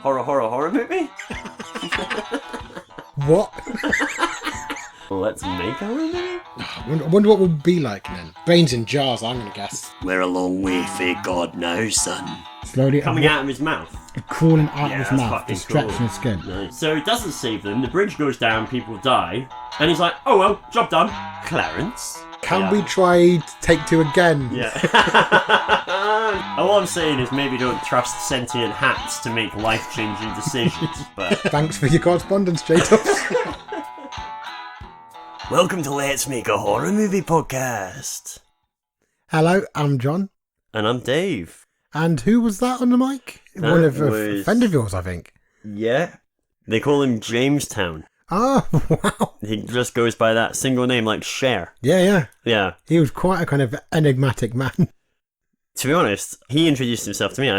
Horror movie? What? Let's make a horror movie? I wonder what we'll be like then. Brains in jars, I'm going to guess. We're a long way for God now, son. Slowly Coming out of his mouth. crawling out Yeah, of his that's mouth fucking and stretching cool. his skin. Nice. So he doesn't save them, the bridge goes down, people die, and he's like, oh well, job done. Clarence? Can we try take two again? Yeah. All I'm saying is maybe don't trust sentient hats to make life-changing decisions, but... Thanks for your correspondence, J-Tops. Welcome to Let's Make a Horror Movie Podcast. Hello, I'm John. And I'm Dave. And who was that on the mic? That One of was- a friend of yours, I think. Yeah. They call him Jamestown. Oh, wow. He just goes by that single name like Cher. Yeah. Yeah. He was quite a kind of enigmatic man. To be honest, he introduced himself to me.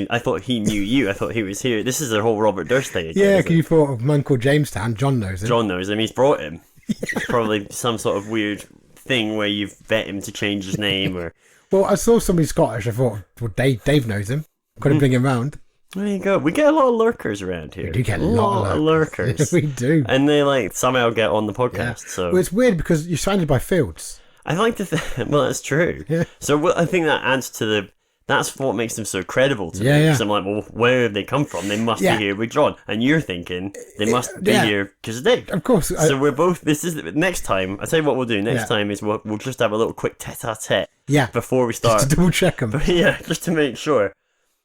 I thought he knew you. I thought he was here. This is the whole Robert Durst thing again. Yeah, isn't because it? you thought of a man called Jamestown. John knows him. John knows him. He's brought him. It's probably some sort of weird thing where you've bet him to change his name or... Well, I saw somebody Scottish. I thought, well, Dave knows him. Couldn't bring him round. There you go. We get a lot of lurkers around here. We do get a lot of lurkers. We do. And they like somehow get on the podcast. Yeah. So Well, it's weird because you're surrounded by fields. I like to think, well, that's true. Yeah. So I think that adds to the, that's what makes them so credible to me. Yeah. Because I'm like, well, where have they come from? They must Yeah. be here with John. And you're thinking, they must be Yeah. here because of Dave. Of course. So we're both, this is, next time, I'll tell you what we'll do. Next Yeah. time is we'll just have a little quick tete-a-tete Yeah. before we start. Just to double check them. Yeah, just to make sure.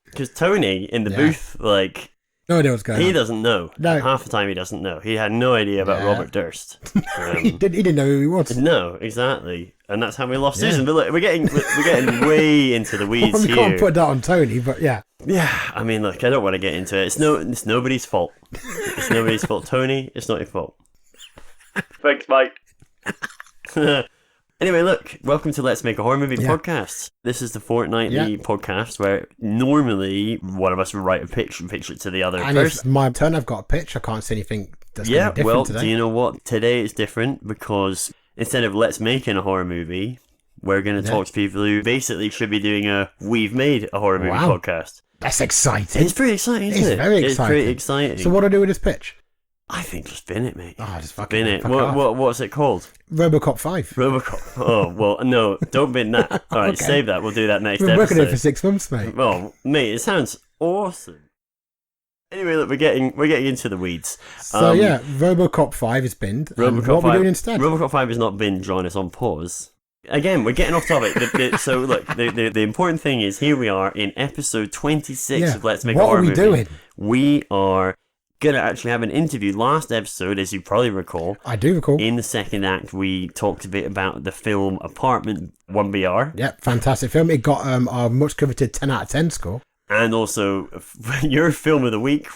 Because Tony in the Yeah. booth, like, No idea what's going he on. doesn't know. No. Half the time he doesn't know. He had no idea about Yeah. Robert Durst. He didn't know who he was. No, exactly. And that's how we lost Yeah. Susan. But look, we're getting way into the weeds Well, we here. can't put that on Tony, but yeah. Yeah, I mean, look, I don't want to get into it. It's nobody's fault. It's nobody's fault. Tony, it's not your fault. Thanks, Mike. Anyway, look, welcome to Let's Make a Horror Movie Podcast. This is the fortnightly podcast where normally one of us would write a pitch and pitch it to the other And person. it's my turn. I've got a pitch. I can't see anything that's Yeah, going to be well, different do today. you know what? Today is different because instead of Let's Making a Horror Movie, we're going to talk to people who basically should be doing a We've Made a Horror Movie Wow. podcast. That's exciting. It's pretty exciting, isn't It's it? very It's exciting. pretty exciting. So what do I do with this pitch? I think just bin it, mate. Oh, just fucking Bin it. fuck off. What's it called? Robocop 5. Robocop. Oh, well, no, don't bin that. All right, Okay. save that. We'll do that next We've been working on it episode. for 6 months, mate. Well, mate, it sounds awesome. Anyway, look, we're getting into the weeds. So yeah, Robocop 5 is binned. And Robocop what 5. are we doing instead? Robocop 5 has not been, John. It's on pause. Again, we're getting off topic. So look, the important thing is here we are in episode 26 Yeah. of Let's Make a What Horror are we Movie. doing? We are going to actually have an interview. Last episode, as you probably recall, I do recall. in the second act, we talked a bit about the film Apartment 1BR. Yep, fantastic film. It got our much coveted 10 out of 10 score. And also your film of the week.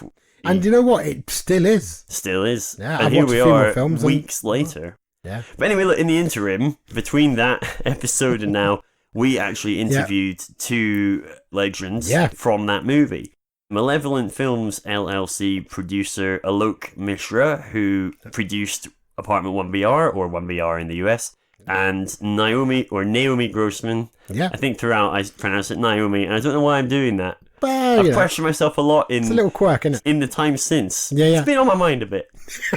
And you know what? It still is. Still is. Yeah, and I've here watched we a few more are films and- weeks later. Yeah. But anyway, look, in the interim, between that episode and now, we actually interviewed two legends Yeah. from that movie. Malevolent Films LLC producer Alok Mishra, who produced Apartment 1BR, or 1BR in the US, and Naomi Grossman. Yeah. I think throughout I pronounce it Naomi, and I don't know why I'm doing that. Well, I've yeah. questioned myself a lot It's a little quirk, isn't it? in the time since. Yeah, yeah. It's been on my mind a bit.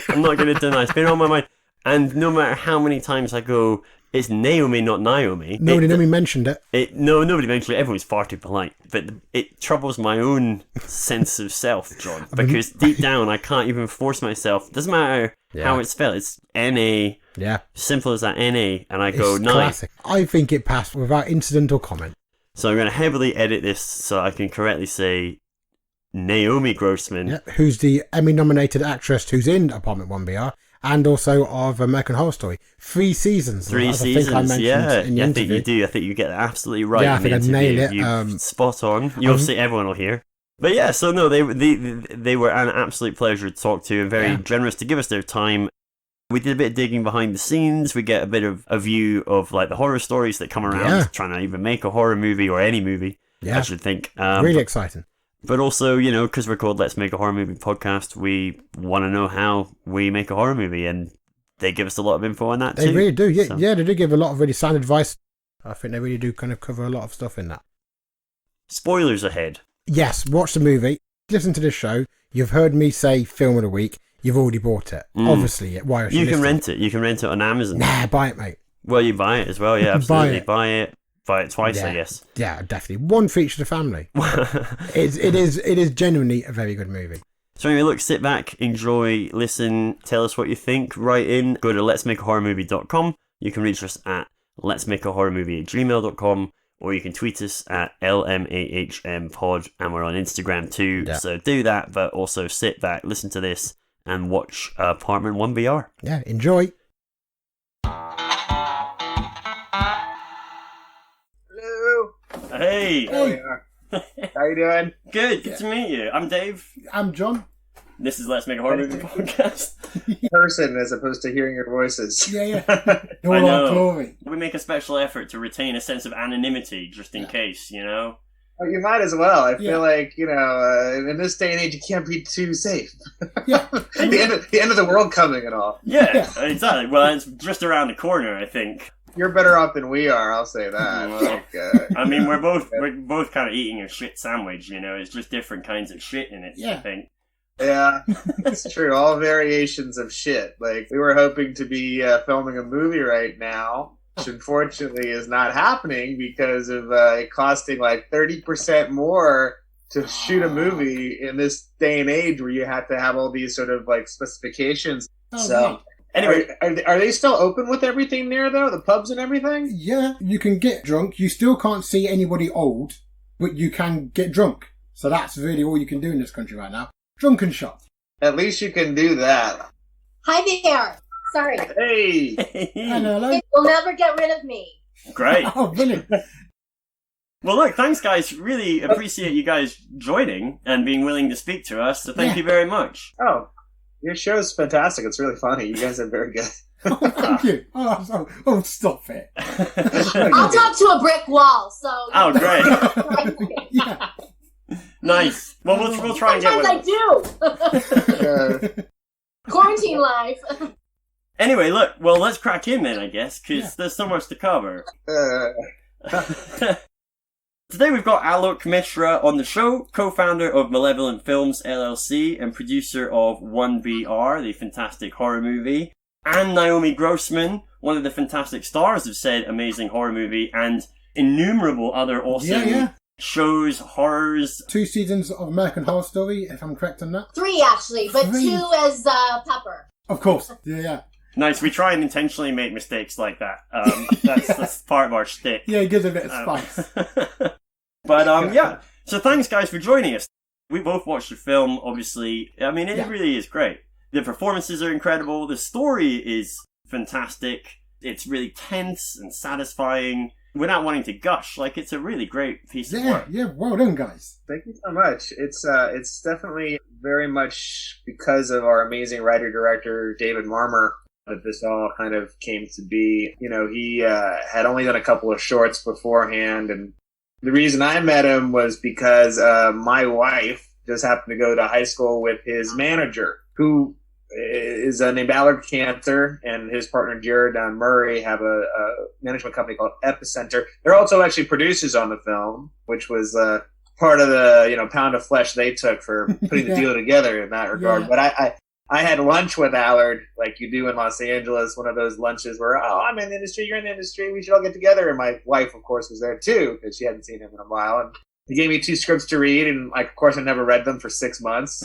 I'm not going to deny. It's been on my mind. And no matter how many times I go, it's Naomi, not Naomi. Nobody mentioned it. Nobody mentioned it. Everyone's far too polite. But it troubles my own sense of self, John. Because deep down, I can't even force myself. Doesn't matter how it's spelled. It's N-A. Yeah. Simple as that, N-A. And I go, It's nice. classic. I think it passed without incident or comment. So I'm going to heavily edit this so I can correctly say Naomi Grossman. Yeah. Who's the Emmy-nominated actress who's in Apartment 1BR and also of American Horror Story. 3 seasons. Three as seasons, I think I mentioned yeah. in the I think interview. you do. I think you get it absolutely right. Yeah, I in the think I'd interview. nail it. You spot on. You obviously everyone will hear. But yeah, so no, they were an absolute pleasure to talk to and very generous to give us their time. We did a bit of digging behind the scenes. We get a bit of a view of like the horror stories that come around trying to even make a horror movie or any movie. Yeah. I should think. Really exciting. But also, you know, because we're called Let's Make a Horror Movie Podcast, we want to know how we make a horror movie, and they give us a lot of info on that too. They really do. Yeah, So- yeah, they do give a lot of really sound advice. I think they really do kind of cover a lot of stuff in that. Spoilers ahead. Yes, watch the movie. listen to this show, you've heard me say film of the week, you've already bought it. Obviously, why else you can rent it. You can rent it on Amazon. Nah, buy it, mate. Well, you buy it as well, yeah, absolutely. Buy it twice, I guess. Yeah, definitely. One for each of the family. It is genuinely a very good movie. So anyway, look, sit back, enjoy, listen, tell us what you think, write in, go to letsmakeahorrormovie.com. You can reach us at letsmakeahorrormovie@gmail.com, or you can tweet us at LMAHMpod, and we're on Instagram too. Yeah. So do that, but also sit back, listen to this, and watch Apartment 1BR. Yeah, enjoy. Hello. Hey. How you doing? Good to meet you. I'm Dave. I'm John. This is Let's Make a Horror Movie podcast. Person as opposed to hearing your voices. Yeah. All our glory. We make a special effort to retain a sense of anonymity just in case, you know? Oh, you might as well. I feel like, in this day and age, you can't be too safe. Yeah. the end of the world coming and all. Yeah, exactly. Well, it's just around the corner, I think. You're better off than we are, I'll say that. Well, I mean, we're both kind of eating a shit sandwich, you know? It's just different kinds of shit in it, I think. Yeah, it's true. All variations of shit. Like, we were hoping to be filming a movie right now, which unfortunately is not happening because of it costing like 30% more to shoot a movie in this day and age where you have to have all these sort of like specifications. Anyway, are they still open with everything there though? The pubs and everything? Yeah, you can get drunk. You still can't see anybody old, but you can get drunk. So that's really all you can do in this country right now. Drunken shop. At least you can do that. Hi there. Sorry. Hey. Hello. You'll never get rid of me. Great. Oh, brilliant. Well, look, thanks, guys. Really appreciate you guys joining and being willing to speak to us. So thank you very much. Oh, your show's fantastic. It's really funny. You guys are very good. Oh, thank you. Oh, stop it. I'll talk to a brick wall, so... Oh, great. Yeah. Nice. Well, we'll try and get one. Sometimes I do. Quarantine life. Anyway, look, well, let's crack in then, I guess, because there's so much to cover. Today we've got Alok Mishra on the show, co-founder of Malevolent Films LLC and producer of 1BR, the fantastic horror movie, and Naomi Grossman, one of the fantastic stars of said amazing horror movie, and innumerable other awesome shows, horrors. 2 seasons of American Horror Story, if I'm correct on that. 3 actually, but 2 as Pepper. Of course. Yeah. Nice. We try and intentionally make mistakes like that. That's part of our shtick. Yeah, it gives a bit of spice. But so thanks guys for joining us. We both watched the film, obviously. I mean, it really is great. The performances are incredible. The story is fantastic. It's really tense and satisfying. Without wanting to gush, like, it's a really great piece of work. Yeah, well done, guys. Thank you so much. It's definitely very much because of our amazing writer-director, David Marmer, that this all kind of came to be. You know, he had only done a couple of shorts beforehand, and the reason I met him was because my wife just happened to go to high school with his manager, who is named Alok Mishra, and his partner Jared Murray have a management company called Epicenter. They're also actually producers on the film, which was part of the pound of flesh they took for putting the deal together in that regard. Yeah. But I had lunch with Allard, like you do in Los Angeles, one of those lunches where, I'm in the industry, you're in the industry, we should all get together. And my wife, of course, was there too, because she hadn't seen him in a while. And he gave me 2 scripts to read, and of course I never read them for 6 months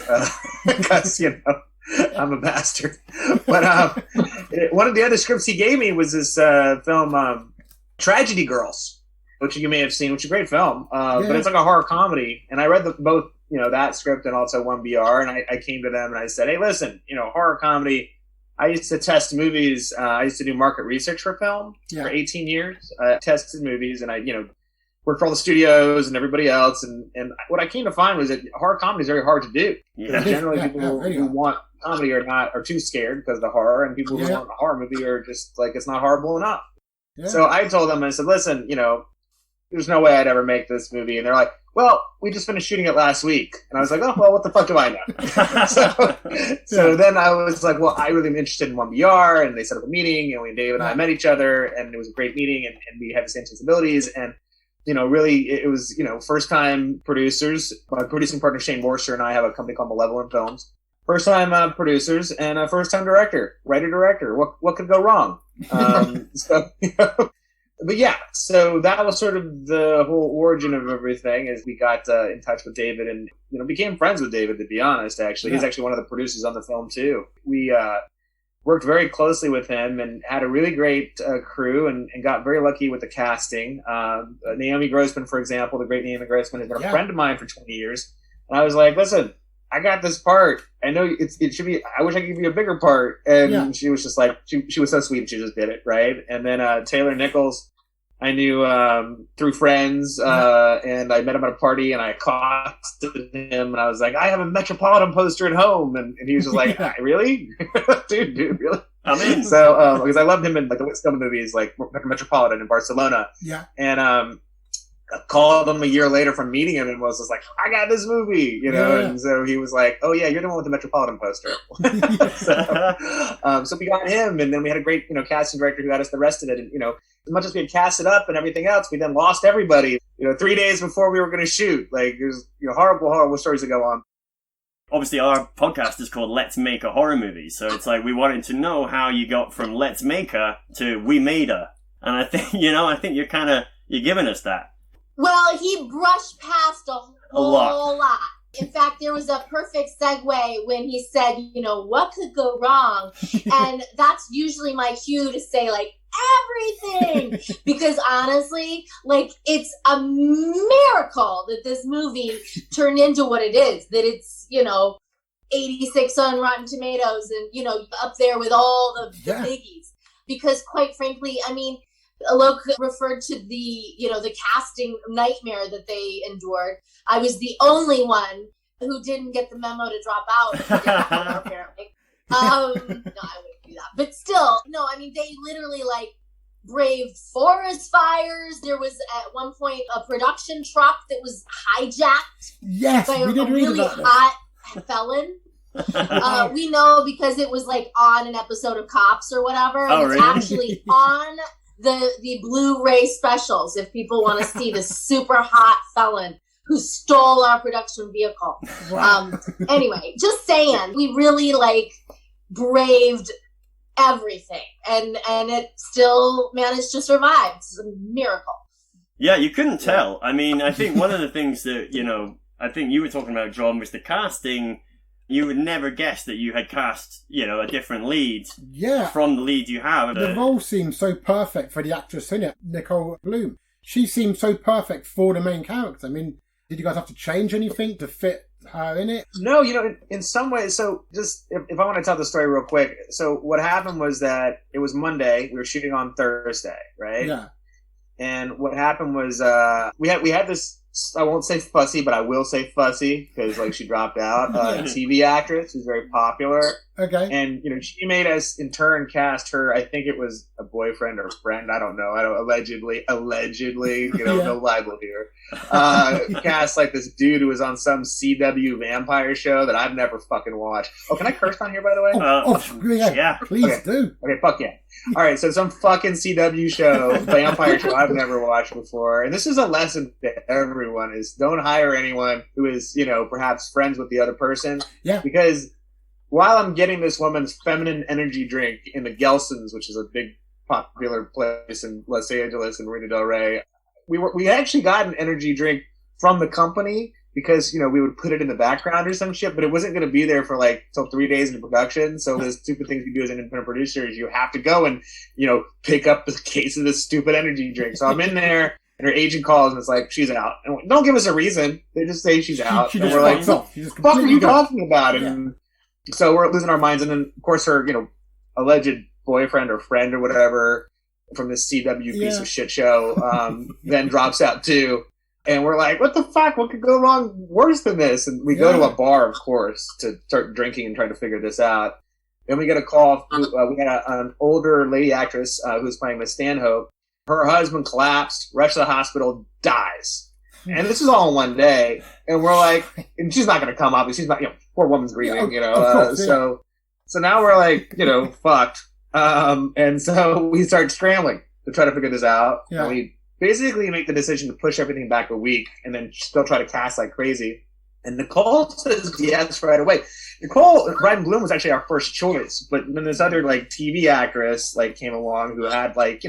because, I'm a bastard. But one of the other scripts he gave me was this film, Tragedy Girls, which you may have seen, which is a great film. But it's like a horror comedy. And I read both, that script and also 1BR. And I came to them and I said, hey, listen, horror comedy. I used to test movies. I used to do market research for film for 18 years. I tested movies and I, worked for all the studios and everybody else. And what I came to find was that horror comedy is very hard to do. Generally, people who want comedy are too scared because of the horror, and people who want a horror movie are just like, it's not horrible enough. So I told them, I said, listen, there's no way I'd ever make this movie. And they're like, well, we just finished shooting it last week. And I was like, oh, well, what the fuck do I know? So then I was like, well, I really am interested in 1BR. And they set up a meeting, and Dave and I met each other, and it was a great meeting, and we had the same sensibilities. And really, it was, first time producers. My producing partner, Shane Borster, and I have a company called Malevolent Films. First time producers and a first time writer-director. What could go wrong? But yeah, so that was sort of the whole origin of everything as we got in touch with David and, became friends with David, to be honest, actually. He's actually one of the producers on the film, too. We worked very closely with him and had a really great crew and got very lucky with the casting. Naomi Grossman, for example, the great Naomi Grossman, has been a friend of mine for 20 years. And I was like, listen, I got this part. I know it should be, I wish I could give you a bigger part. And she was just like, she was so sweet and she just did it, right? And then Taylor Nichols, I knew through friends, and I met him at a party, and I accosted him, and I was like, I have a Metropolitan poster at home, and he was just like, really? dude, really? I'm in. So, because I loved him in the Whitstone movies, like Metropolitan in Barcelona. Yeah. And I called him a year later from meeting him and was just like, I got this movie, and so he was like, oh yeah, you're the one with the Metropolitan poster. So we got him, and then we had a great, casting director who had us the rest of it, and, as much as we had cast it up and everything else, we then lost everybody, 3 days before we were going to shoot. Like, there's horrible stories that go on. Obviously, our podcast is called Let's Make a Horror Movie. So it's like we wanted to know how you got from Let's Make Her to We Made Her. And I think, you're giving us that. Well, he brushed past a whole lot. In fact, there was a perfect segue when he said, what could go wrong? And that's usually my cue to say, like, everything. Because honestly, like, it's a miracle that this movie turned into what it is. That it's, 86 on Rotten Tomatoes and, up there with all the biggies. Because quite frankly, I mean, Alok referred to the casting nightmare that they endured. I was the only one who didn't get the memo to drop out, apparently. No, I wouldn't do that. But still, no, I mean, they literally, like, braved forest fires. There was, at one point, a production truck that was hijacked by a really hot felon. We know because it was, like, on an episode of Cops or whatever. Oh, and it's actually on the Blu-ray specials if people want to see the super hot felon who stole our production vehicle. Wow. Anyway, just saying, we really braved everything and it still managed to survive. It's a miracle. Yeah, you couldn't tell. I mean, I think one of the things that, I think you were talking about, John, was the casting. You would never guess that you had cast, a different lead from the lead you have. The role seemed so perfect for the actress in it, Nicole Bloom. She seemed so perfect for the main character. I mean, did you guys have to change anything to fit her in it? No, in some ways. So just if I want to tell the story real quick. So what happened was that it was Monday. We were shooting on Thursday, right? Yeah. And what happened was we had this, I won't say fussy, but I will say fussy because she dropped out. A TV actress who's very popular. Okay. And she made us in turn cast her. I think it was a boyfriend or friend. I don't know. Allegedly. No libel here. Cast this dude who was on some CW vampire show that I've never fucking watched. Oh, can I curse on here, by the way? Yeah. Please do. Okay, fuck yeah. All right, so some fucking CW show, vampire show I've never watched before. And this is a lesson to everyone, is don't hire anyone who is, perhaps friends with the other person. Yeah. Because while I'm getting this woman's feminine energy drink in the Gelson's, which is a big popular place in Los Angeles and Marina Del Rey, we actually got an energy drink from the company because, we would put it in the background or some shit, but it wasn't going to be there for till 3 days into production. So the stupid things we do as an independent producer is you have to go and, pick up the case of this stupid energy drink. So I'm in there and her agent calls and it's like, she's out. And don't give us a reason. They just say she's out. And we're like, what the fuck are you talking about? And so we're losing our minds. And then, of course, her, alleged boyfriend or friend or whatever from this CW piece of shit show then drops out too. And we're like, what the fuck? What could go wrong worse than this? And we go to a bar, of course, to start drinking and trying to figure this out. Then we get a call. We had an older lady actress who was playing Miss Stanhope. Her husband collapsed, rushed to the hospital, dies. And this is all in one day. And we're like, and she's not going to come, obviously. She's not, poor woman's grieving, So now we're like, fucked. And so we start scrambling to try to figure this out. Yeah. And we basically make the decision to push everything back a week and then still try to cast like crazy. And Nicole says yes right away. Ryan Bloom was actually our first choice, but then this other like TV actress like came along who had like,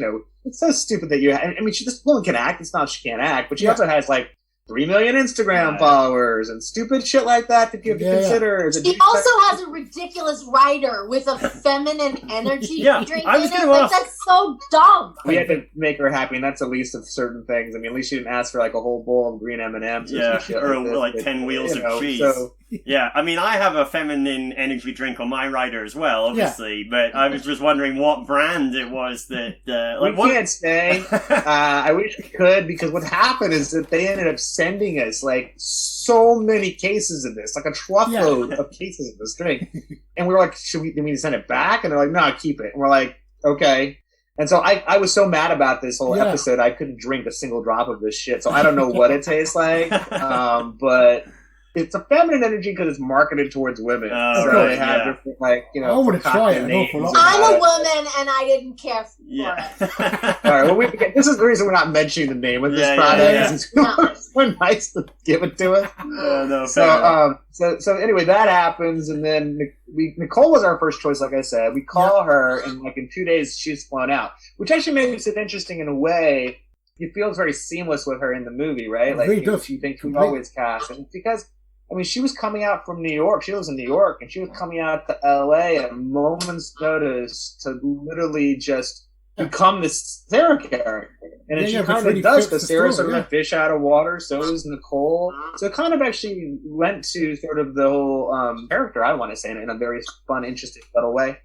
it's so stupid that this woman can act. It's not she can't act, but she also has like 3 million Instagram followers and stupid shit like that you have to consider. She also has a ridiculous writer with a feminine energy drink I was in it. gonna ask. That's so dumb. We had to make her happy, and that's the least of certain things. I mean, at least she didn't ask for like a whole bowl of green M&Ms. Or like 10 wheels of cheese. So, yeah, I mean, I have a feminine energy drink on my rider as well, obviously, but I was just wondering what brand it was that... we can't say. I wish we could, because what happened is that they ended up sending us, like, so many cases of this, like a truckload of cases of this drink. And we were like, do we need to send it back? And they're like, no, keep it. And we're like, okay. And so I was so mad about this whole episode, I couldn't drink a single drop of this shit. So I don't know what it tastes like, but... It's a feminine energy because it's marketed towards women. So they have different, like, I would have tried it an awful lot. I'm a woman and I didn't care for it. All right, this is the reason we're not mentioning the name of this product. It's so nice to give it to us. So anyway, that happens, and then Nicole was our first choice, like I said. We call her, and like in 2 days, she's flown out, which actually makes it interesting in a way. It feels very seamless with her in the movie, right? Like you think we always cast, and because. I mean, she was coming out from New York. She lives in New York, and she was coming out to LA at a moment's notice to literally just become this Sarah character. And then she kind of does, because Sarah's sort of a fish out of water, so is Nicole. So it kind of actually went to sort of the whole character, I want to say, in a very fun, interesting, subtle way.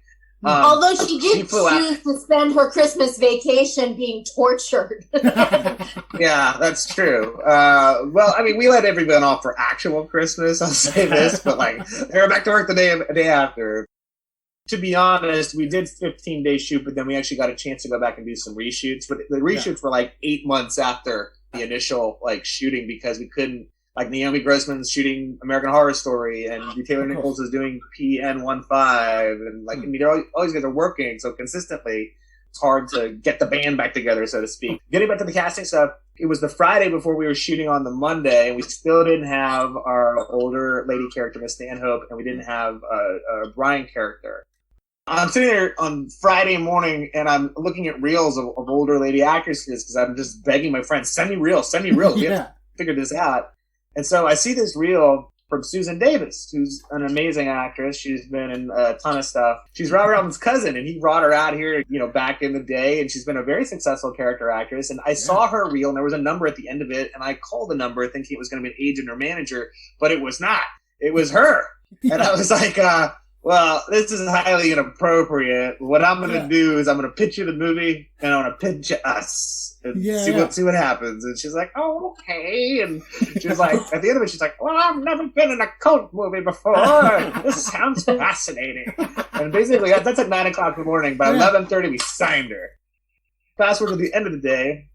Although she did choose to spend her Christmas vacation being tortured. Yeah, that's true. Well, I mean, we let everyone off for actual Christmas, I'll say this, but like, they were back to work the day after. To be honest, we did 15-day shoot, but then we actually got a chance to go back and do some reshoots. But the reshoots were like 8 months after the initial like shooting, because we couldn't. Like Naomi Grossman's shooting American Horror Story, and Taylor Nichols is doing PN15, and like I mean, all these guys are working so consistently. It's hard to get the band back together, so to speak. Getting back to the casting stuff, it was the Friday before we were shooting on the Monday, and we still didn't have our older lady character, Miss Stanhope, and we didn't have a Brian character. I'm sitting there on Friday morning, and I'm looking at reels of older lady actresses, because I'm just begging my friends, send me reels. We have to figure this out. And so I see this reel from Susan Davis, who's an amazing actress. She's been in a ton of stuff. She's Robert Altman's cousin, and he brought her out here, back in the day, and she's been a very successful character actress. And I saw her reel, and there was a number at the end of it, and I called the number thinking it was going to be an agent or manager, but it was not. It was her. And I was like, well, this is highly inappropriate. What I'm going to do is I'm going to pitch you the movie, and I'm going to pitch you us. And see what happens. And she's like, oh, okay. And she was like, at the end of it, she's like, well, I've never been in a cult movie before. This sounds fascinating. And basically, that's at 9 o'clock in the morning. By 11:30, we signed her. Fast forward to the end of the day.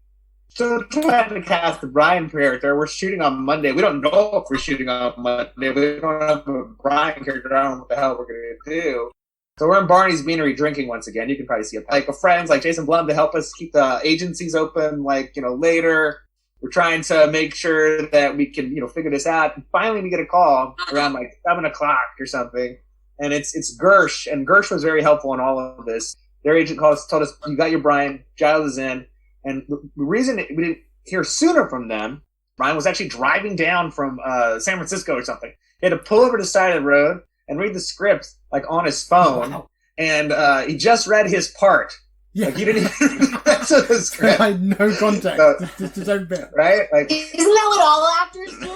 So trying to cast the Brian character. We're shooting on Monday. We don't know if we're shooting on Monday. We don't have a Brian character. I don't know what the hell we're going to do. So we're in Barney's Beanery drinking once again. You can probably see it. Like friends like Jason Blum to help us keep the agencies open, later. We're trying to make sure that we can, figure this out. And finally we get a call around 7 o'clock or something. And it's Gersh. And Gersh was very helpful in all of this. Their agent told us, you got your Brian. Giles is in. And the reason we didn't hear sooner from them, Brian was actually driving down from San Francisco or something. He had to pull over to the side of the road and read the script on his phone, and he just read his part. Yeah, he didn't even read the rest of the script. I had no context. Just his own bit, right? Isn't that what all actors do?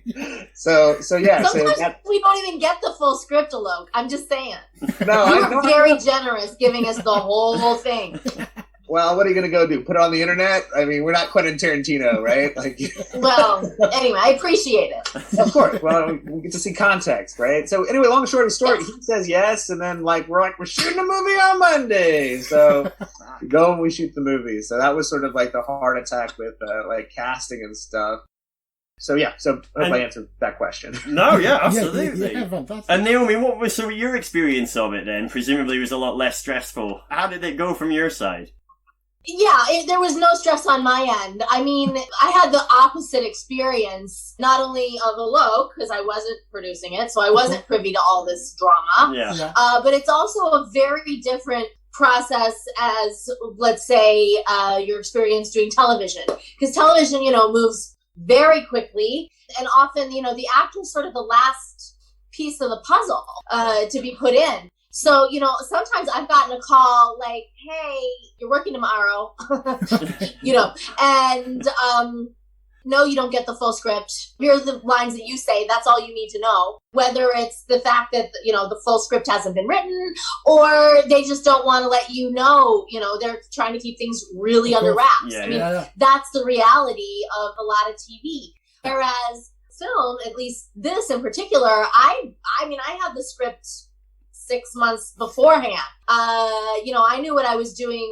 Yeah. So sometimes we don't even get the full script, Alok. I'm just saying. No, you were very generous giving us the whole thing. Well, what are you going to go do? Put it on the internet? I mean, we're not Quentin Tarantino, right? Well, anyway, I appreciate it. Of course. Well, we get to see context, right? So anyway, long story short, he says yes, and then we're shooting a movie on Monday. So we go and we shoot the movie. So that was sort of the heart attack with casting and stuff. So I hope I answered that question. No, yeah, absolutely. Yeah, fantastic. And Naomi, what was your experience of it then? Presumably it was a lot less stressful. How did it go from your side? There was no stress on my end. I mean, I had the opposite experience, not only of Alok, because I wasn't producing it, so I wasn't privy to all this drama. Yeah. But it's also a very different process as, let's say, your experience doing television. Because television, moves very quickly, and often, the actor's sort of the last piece of the puzzle to be put in. So, sometimes I've gotten a call like, hey, you're working tomorrow, and no, you don't get the full script. Here are the lines that you say. That's all you need to know. Whether it's the fact that, the full script hasn't been written, or they just don't want to let you know, they're trying to keep things really under wraps. That's the reality of a lot of TV. Whereas film, at least this in particular, I had the script 6 months beforehand. I knew what I was doing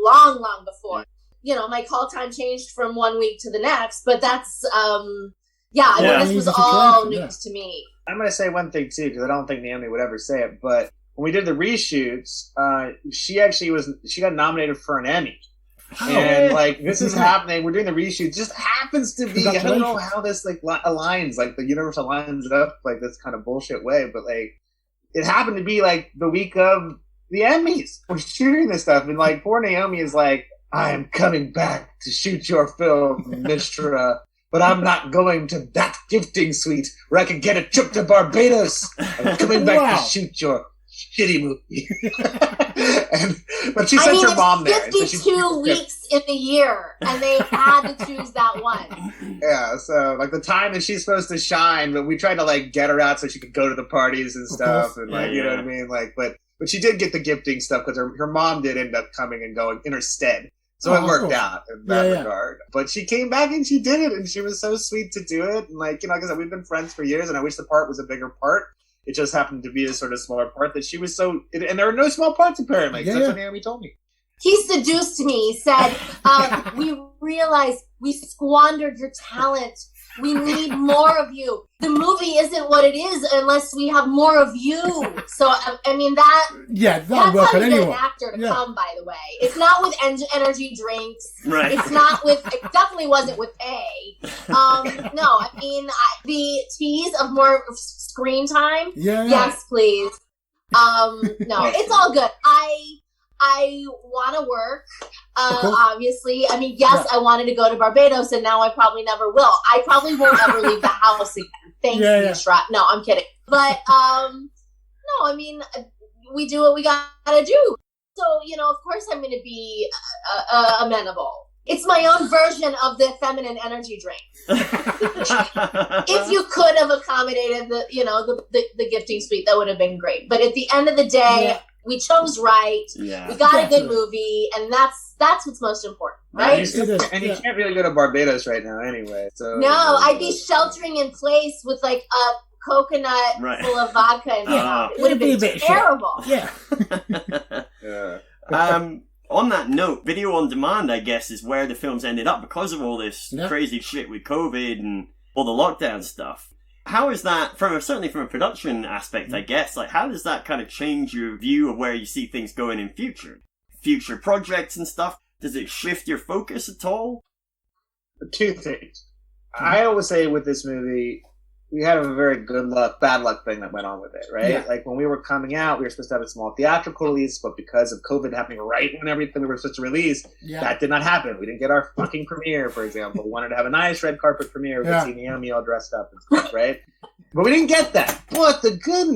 long before. My call time changed from 1 week to the next, but that's, this was all news to me. I'm going to say one thing too, because I don't think Naomi would ever say it, but when we did the reshoots, she got nominated for an Emmy. And this is happening. We're doing the reshoot. It just happens to be. I don't know how this aligns. The universe aligns it up this kind of bullshit way. But it happened to be the week of the Emmys. We're shooting this stuff, and poor Naomi is I am coming back to shoot your film, Mishra, but I'm not going to that gifting suite where I can get a trip to Barbados. I'm coming back to shoot your shitty movie. But she sent her mom there. 52 weeks in the year, and they had to choose that one. Yeah, so the time that she's supposed to shine, but we tried to get her out so she could go to the parties and stuff, and you know what I mean. But she did get the gifting stuff because her mom did end up coming and going in her stead. So it worked out in that regard. But she came back and she did it, and she was so sweet to do it. And like I said, we've been friends for years, and I wish the part was a bigger part. It just happened to be a sort of smaller part that she was so... And there were no small parts, apparently. That's what Naomi told me. He seduced me. He said, we realized we squandered your talent. We need more of you. The movie isn't what it is unless we have more of you. So, I mean, that... Yeah, that'll that's work how on you get anyone. an actor to come, by the way. It's not with energy drinks. Right. It's not with... It definitely wasn't with pay. No, I mean, the tease of more screen time. Yes, please. No, it's all good. I want to work, obviously. I mean, yes, I wanted to go to Barbados, and now I probably never will. I probably won't ever leave the house again. Thanks, Mishra. No, I'm kidding. But, no, I mean, we do what we gotta do. So, of course I'm going to be amenable. It's my own version of the feminine energy drink. If you could have accommodated the gifting suite, that would have been great. But at the end of the day... We chose right. Yeah. We got a good movie, and that's what's most important, right? And you can't really go to Barbados right now, anyway. So no, I'd be sheltering in place with like a coconut full of vodka, and it would have been terrible. On that note, video on demand, I guess, is where the films ended up because of all this crazy shit with COVID and all the lockdown stuff. How is that, certainly from a production aspect, I guess, how does that kind of change your view of where you see things going in future projects and stuff? Does it shift your focus at all? Two things. I always say with this movie, we had a very bad luck thing that went on with it, right? Yeah. Like when we were coming out, we were supposed to have a small theatrical release, but because of COVID happening right when everything we were supposed to release, that did not happen. We didn't get our fucking premiere, for example. We wanted to have a nice red carpet premiere. We could see Naomi all dressed up and stuff, right? But we didn't get that. But the good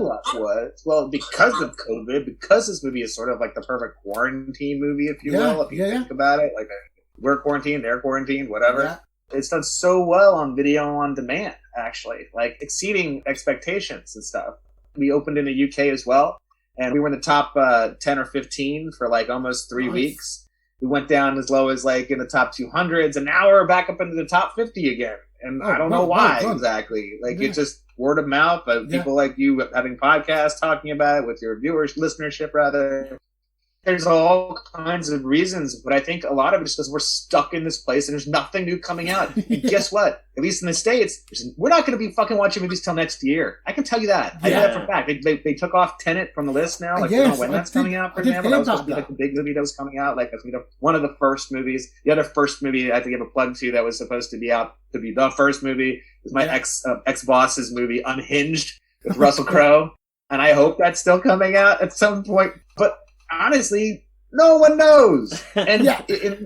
luck was, well, because of COVID, because this movie is sort of like the perfect quarantine movie, if you will, if you think about it, we're quarantined, they're quarantined, whatever. Yeah. It's done so well on video on demand, actually, exceeding expectations and stuff. We opened in the UK as well, and we were in the top 10 or 15 for almost 3 weeks. We went down as low as in the top 200s, and now we're back up into the top 50 again. And I don't know why exactly. It's just word of mouth, people like you having podcasts talking about it with your listenership rather. there's all kinds of reasons, but I think a lot of it is because we're stuck in this place and there's nothing new coming out. And guess what? At least in the States, we're not going to be fucking watching movies till next year. I can tell you that. I know that for a fact. They took off Tenet from the list now. Like, yes, when that's coming out, for example. That was supposed to be like the big movie that was coming out. Like, one of the first movies. The other first movie I have to give a plug to that was supposed to be out to be the first movie was my ex-boss's movie, Unhinged, with Russell Crowe. And I hope that's still coming out at some point. But honestly, no one knows. And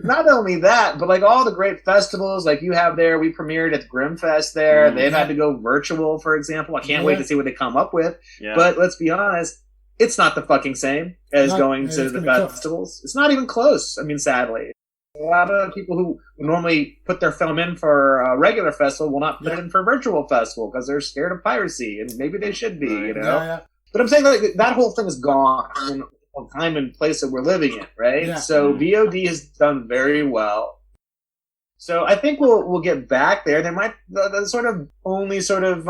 not only that, but like all the great festivals like you have there, we premiered at Grimfest there. They've had to go virtual, for example. I can't wait to see what they come up with. Yeah. But let's be honest, it's not the fucking same as going to the festivals. It's not even close. I mean, sadly. A lot of people who normally put their film in for a regular festival will not put it in for a virtual festival because they're scared of piracy, and maybe they should be, you know? But I'm saying like, that whole thing is gone in the time and place that we're living in, right? Yeah. So VOD has done very well. So I think we'll get back there. There might the sort of only sort of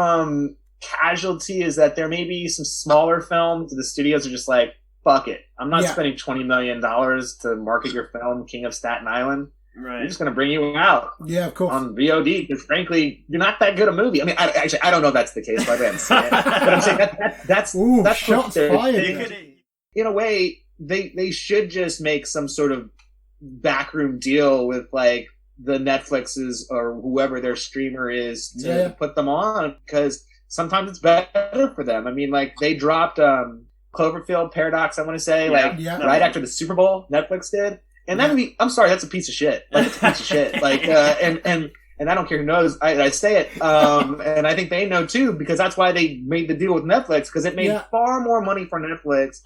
casualty is that there may be some smaller films. The studios are just like, fuck it. I'm not spending $20 million to market your film, King of Staten Island. Right. We're just going to bring you out on VOD because, frankly, you're not that good a movie. I mean, I don't know if that's the case, but I'm saying that's shots fired. In a way, they should just make some sort of backroom deal with, like, the Netflixes or whoever their streamer is to put them on because sometimes it's better for them. I mean, like, they dropped Cloverfield Paradox, I want to say, right after the Super Bowl, Netflix did. And that movie, I'm sorry, that's a piece of shit. Like, it's a piece of shit. Like, and I don't care who knows. I say it. And I think they know too, because that's why they made the deal with Netflix, because it made far more money for Netflix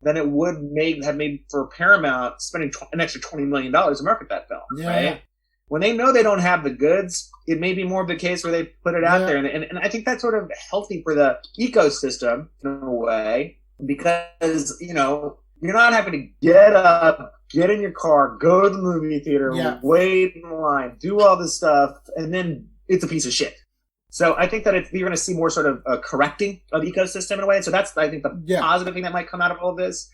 than it would have made for Paramount spending an extra $20 million to market that film. Right? When they know they don't have the goods, it may be more of the case where they put it out there. And I think that's sort of healthy for the ecosystem in a way, because, you know, you're not having to get up, get in your car, go to the movie theater, wait in line, do all this stuff, and then it's a piece of shit. So I think that you're going to see more sort of correcting of the ecosystem in a way. So that's, I think, the positive thing that might come out of all of this.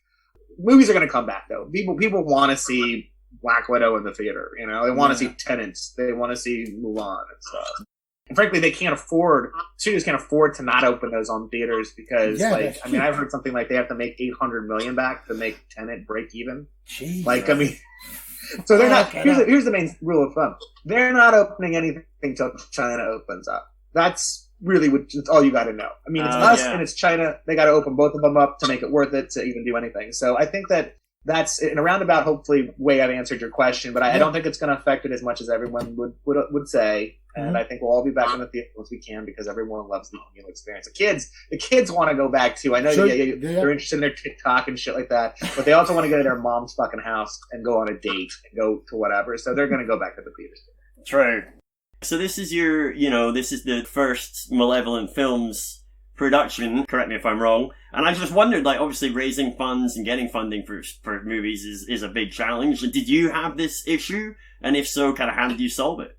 Movies are going to come back, though. People want to see Black Widow in the theater. You know, they want to see Tenants. They want to see Mulan and stuff. And frankly, studios can't afford to not open those on theaters because, I mean, I've heard something like they have to make $800 million back to make Tenet break even. Jesus. Like, I mean, so they're not. Here's the main rule of thumb: they're not opening anything until China opens up. That's really that's all you got to know. I mean, it's us and it's China. They got to open both of them up to make it worth it to even do anything. So I think that's in a roundabout, hopefully, way I've answered your question, but I don't think it's going to affect it as much as everyone would say. And I think we'll all be back in the theater once we can because everyone loves the communal experience. The kids want to go back too. I know they're interested in their TikTok and shit like that, but they also want to go to their mom's fucking house and go on a date and go to whatever. So they're going to go back to the theaters. True. So this is this is the first Malevolent Films production, correct me if I'm wrong, and I just wondered, like, obviously raising funds and getting funding for movies is a big challenge. Did you have this issue? And if so, kind of how did you solve it?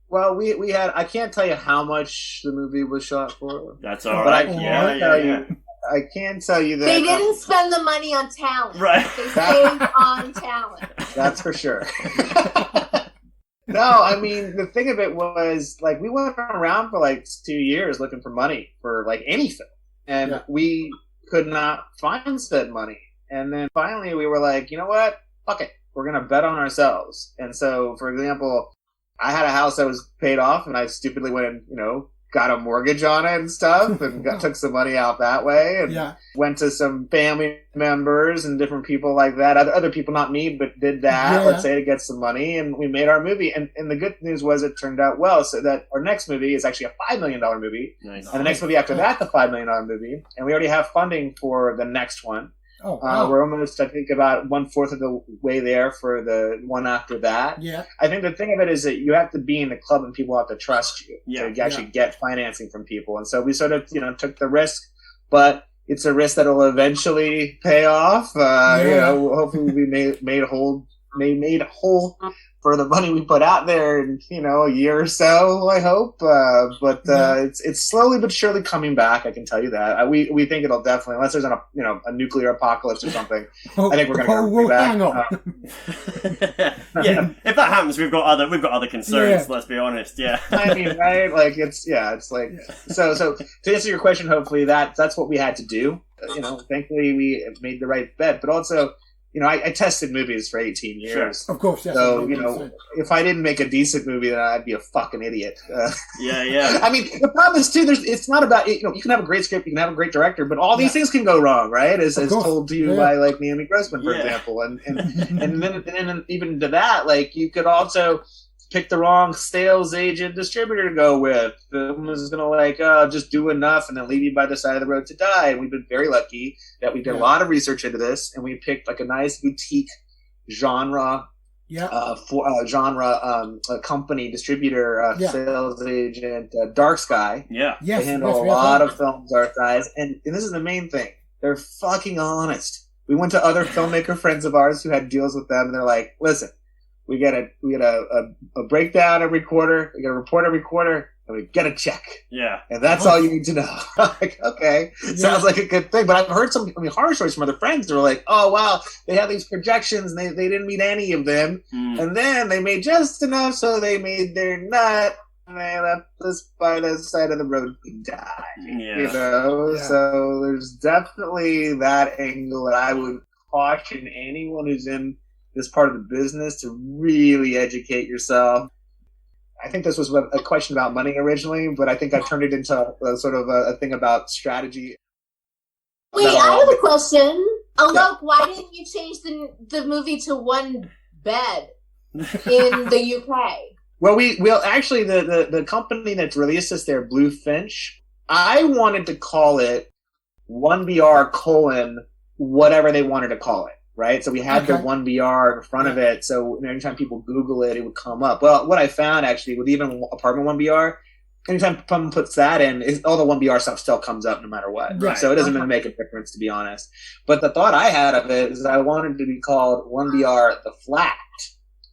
Well, we had, I can't tell you how much the movie was shot for. That's all right. I can tell you that they didn't spend the money on talent. Right. They saved on talent. That's for sure. No, I mean, the thing of it was, like, we went around for, like, 2 years looking for money for, like, any film. And we could not find said money. And then finally we were like, you know what? Fuck it. We're going to bet on ourselves. And so, for example, I had a house that was paid off, and I stupidly went and, you know, got a mortgage on it and stuff, and took some money out that way, and went to some family members and different people like that. Other people, not me, but did that, let's say, to get some money, and we made our movie. And the good news was it turned out well, so that our next movie is actually a $5 million movie, and the next movie after that, the $5 million movie, and we already have funding for the next one. Oh, wow. We're almost, I think, about 1/4 of the way there for the one after that. Yeah. I think the thing of it is that you have to be in the club and people have to trust you to actually get financing from people. And so we sort of, you know, took the risk, but it's a risk that will eventually pay off. You know, hopefully we'll be made whole for the money we put out there in, a year or so, I hope. But it's slowly but surely coming back. I can tell you that. We think it'll definitely, unless there's a nuclear apocalypse or something. I think we're going to go back. Hang on. Yeah, if that happens, we've got other concerns. Let's be honest. Yeah. I mean, right? Like it's like so. To answer your question, hopefully that's what we had to do. Thankfully we made the right bet, but also. I tested movies for 18 years. Sure. Of course, yes. So, if I didn't make a decent movie, then I'd be a fucking idiot. Yeah. I mean, the problem is, too, it's not about, you can have a great script, you can have a great director, but all these things can go wrong, right? As told to you by, like, Naomi Grossman, for example. And then even to that, like, you could also pick the wrong sales agent distributor to go with. The was going to just do enough and then leave you by the side of the road to die. And we've been very lucky that we did a lot of research into this, and we picked like a nice boutique genre, company distributor, sales agent, Dark Sky. Yeah, they handle a lot of films our size, and this is the main thing. They're fucking honest. We went to other filmmaker friends of ours who had deals with them, and they're like, "Listen. We get a breakdown every quarter. We get a report every quarter, and we get a check. Yeah, and that's all you need to know." Like, okay, sounds like a good thing. But I've heard some horror stories from other friends. They're like, "Oh wow, they had these projections, and they didn't meet any of them, and then they made just enough, so they made their nut, and they left us by the side of the road to die." So there's definitely that angle that I would caution anyone who's in this part of the business to really educate yourself. I think this was a question about money originally, but I think I turned it into a thing about strategy. Wait, I have a question. Alok, why didn't you change the movie to one bed in the UK? Well, actually, the company that's released this there, Blue Finch, I wanted to call it 1BR : whatever they wanted to call it. Right, so we had the 1BR in front of it, so anytime people Google it, it would come up. Well, what I found actually with even apartment 1BR, anytime someone puts that in, all the 1BR stuff still comes up no matter what. Right. So it doesn't really make a difference, to be honest. But the thought I had of it is that I wanted to be called 1BR the Flat,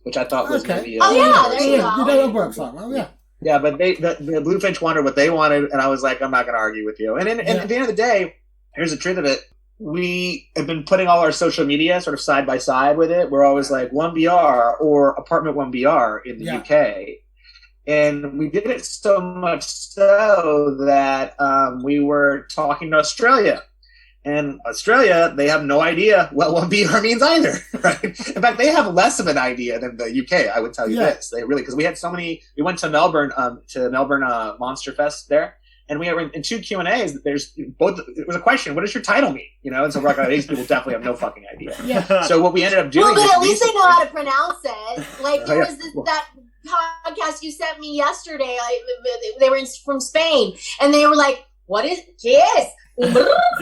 which I thought was maybe. There you go. That works out well, yeah. Yeah, but the Blue Finch wanted what they wanted, and I was like, I'm not going to argue with you. And at the end of the day, here's the truth of it. We have been putting all our social media sort of side by side with it. We're always like 1BR or apartment 1BR in the UK. And we did it so much so that we were talking to Australia. And Australia, they have no idea what 1BR means either, right? In fact, they have less of an idea than the UK, I would tell you this. They really, because we had we went to Melbourne Monster Fest there. And we were in 2 Q&As. There's both. It was a question. What does your title mean? And so we're like, these people definitely have no fucking idea. Yeah. So what we ended up doing. Well, but at least they know how to pronounce it. Like there was that podcast you sent me yesterday. They were from Spain, and they were like, "What is kiss?"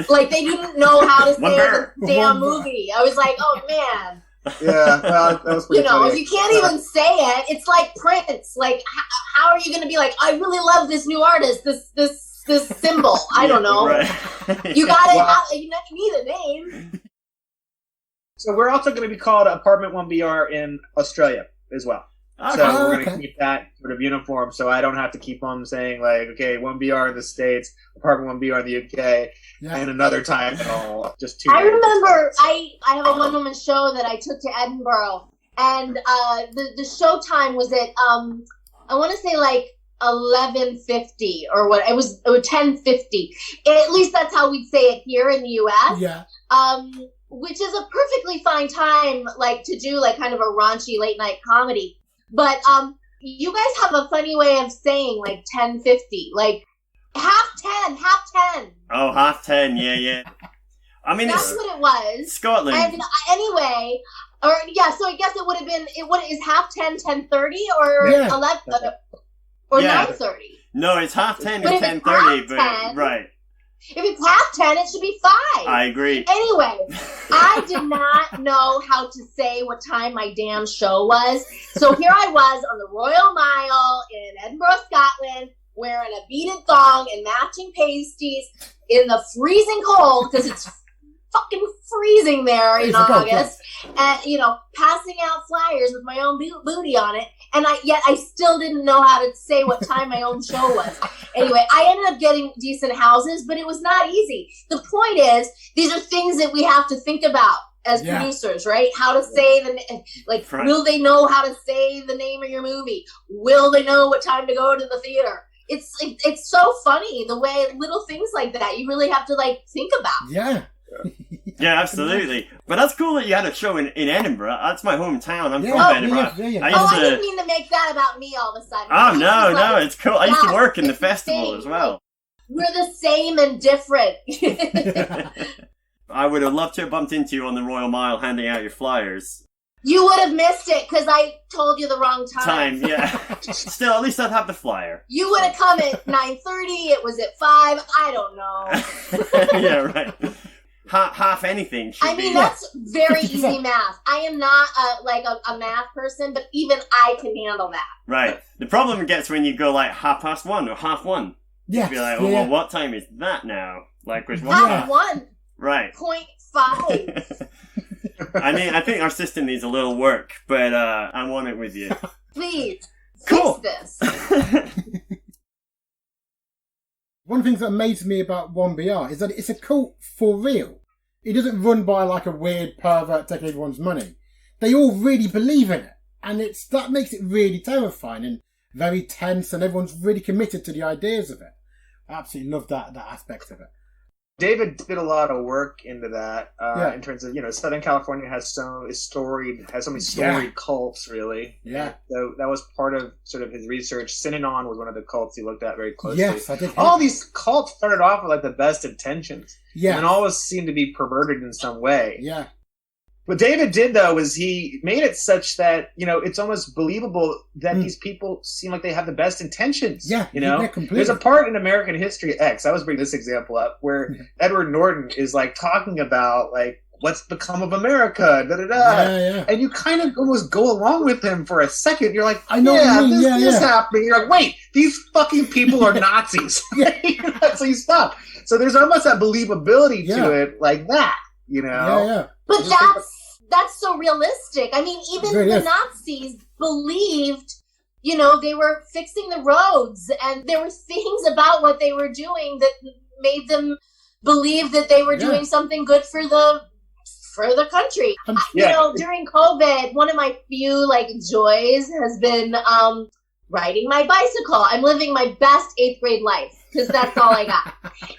Like they didn't know how to say the damn movie. I was like, "Oh man." Yeah, well, that was pretty funny. If you can't even say it, it's like Prince. Like, how are you going to be like, I really love this new artist, this symbol? I don't know. Right. You got it. You need a name. So we're also going to be called Apartment 1BR in Australia as well. Okay. So we're going to keep that sort of uniform, so I don't have to keep on saying like, okay, 1BR in the States, Apartment 1BR in the UK, and another time at all. Just 2 I remember I have a one-woman show that I took to Edinburgh, and the show time was at I want to say like 11:50 or what. It was 10:50. At least that's how we'd say it here in the US. Yeah. Which is a perfectly fine time, like to do like kind of a raunchy late night comedy. But you guys have a funny way of saying like 10:50, like half 10. Oh, 10:30. Yeah. I mean, that's what it was. Scotland. And anyway, so I guess it would have been. Is half 10:30 or 11 or 9:30? No, it's 10:30 to 10:30, but right. If it's half 10, it should be 5. I agree. Anyway, I did not know how to say what time my damn show was. So here I was on the Royal Mile in Edinburgh, Scotland, wearing a beaded thong and matching pasties in the freezing cold because it's fucking freezing there in It's a gold August, and passing out flyers with my own booty on it, and I still didn't know how to say what time my own show was. Anyway, I ended up getting decent houses, but it was not easy. The point is, these are things that we have to think about as producers, right? How to say will they know how to say the name of your movie? Will they know what time to go to the theater? It's so funny the way little things like that you really have to think about. Yeah. Yeah, absolutely. But that's cool that you had a show in Edinburgh. That's my hometown. I'm from Edinburgh. I didn't mean to make that about me all of a sudden. Oh, no, it's cool. I used to work in the festival as well. We're the same and different. I would have loved to have bumped into you on the Royal Mile handing out your flyers. You would have missed it because I told you the wrong time. Yeah. Still, at least I'd have the flyer. You would have come at 9:30. It was at 5. I don't know. Yeah, right. Half anything should be. That's very easy math. I am not a math person, but even I can handle that. Right. The problem gets when you go 1:30 or 1:30. Yes. You'd be like, well, what time is that now? With half one. Right. 0.5. I think our system needs a little work, but I'm on it with you. Please, cool. Fix this. One of the things that amazes me about 1BR is that it's a cult for real. It doesn't run by a weird pervert taking everyone's money. They all really believe in it, and that makes it really terrifying and very tense, and everyone's really committed to the ideas of it. I absolutely love that aspect of it. David did a lot of work into that in terms of, Southern California has so many storied cults, really. Yeah. So that was part of sort of his research. Synanon was one of the cults he looked at very closely. Yes, I did. All these cults started off with the best intentions. Yeah. And always seemed to be perverted in some way. Yeah. What David did, though, was he made it such that, it's almost believable that these people seem like they have the best intentions. Yeah, completely. There's a part in American History X, I always bring this example up, where Edward Norton is, talking about, what's become of America, da-da-da. Yeah. And you kind of almost go along with him for a second. You're like, I know this is happening. You're like, wait, these fucking people are Nazis. So you stop. So there's almost that believability to it like that, Yeah. But that's so realistic. I mean, even the Nazis believed, they were fixing the roads, and there were things about what they were doing that made them believe that they were doing something good for the country. During COVID, one of my few joys has been riding my bicycle. I'm living my best 8th grade life because that's all I got.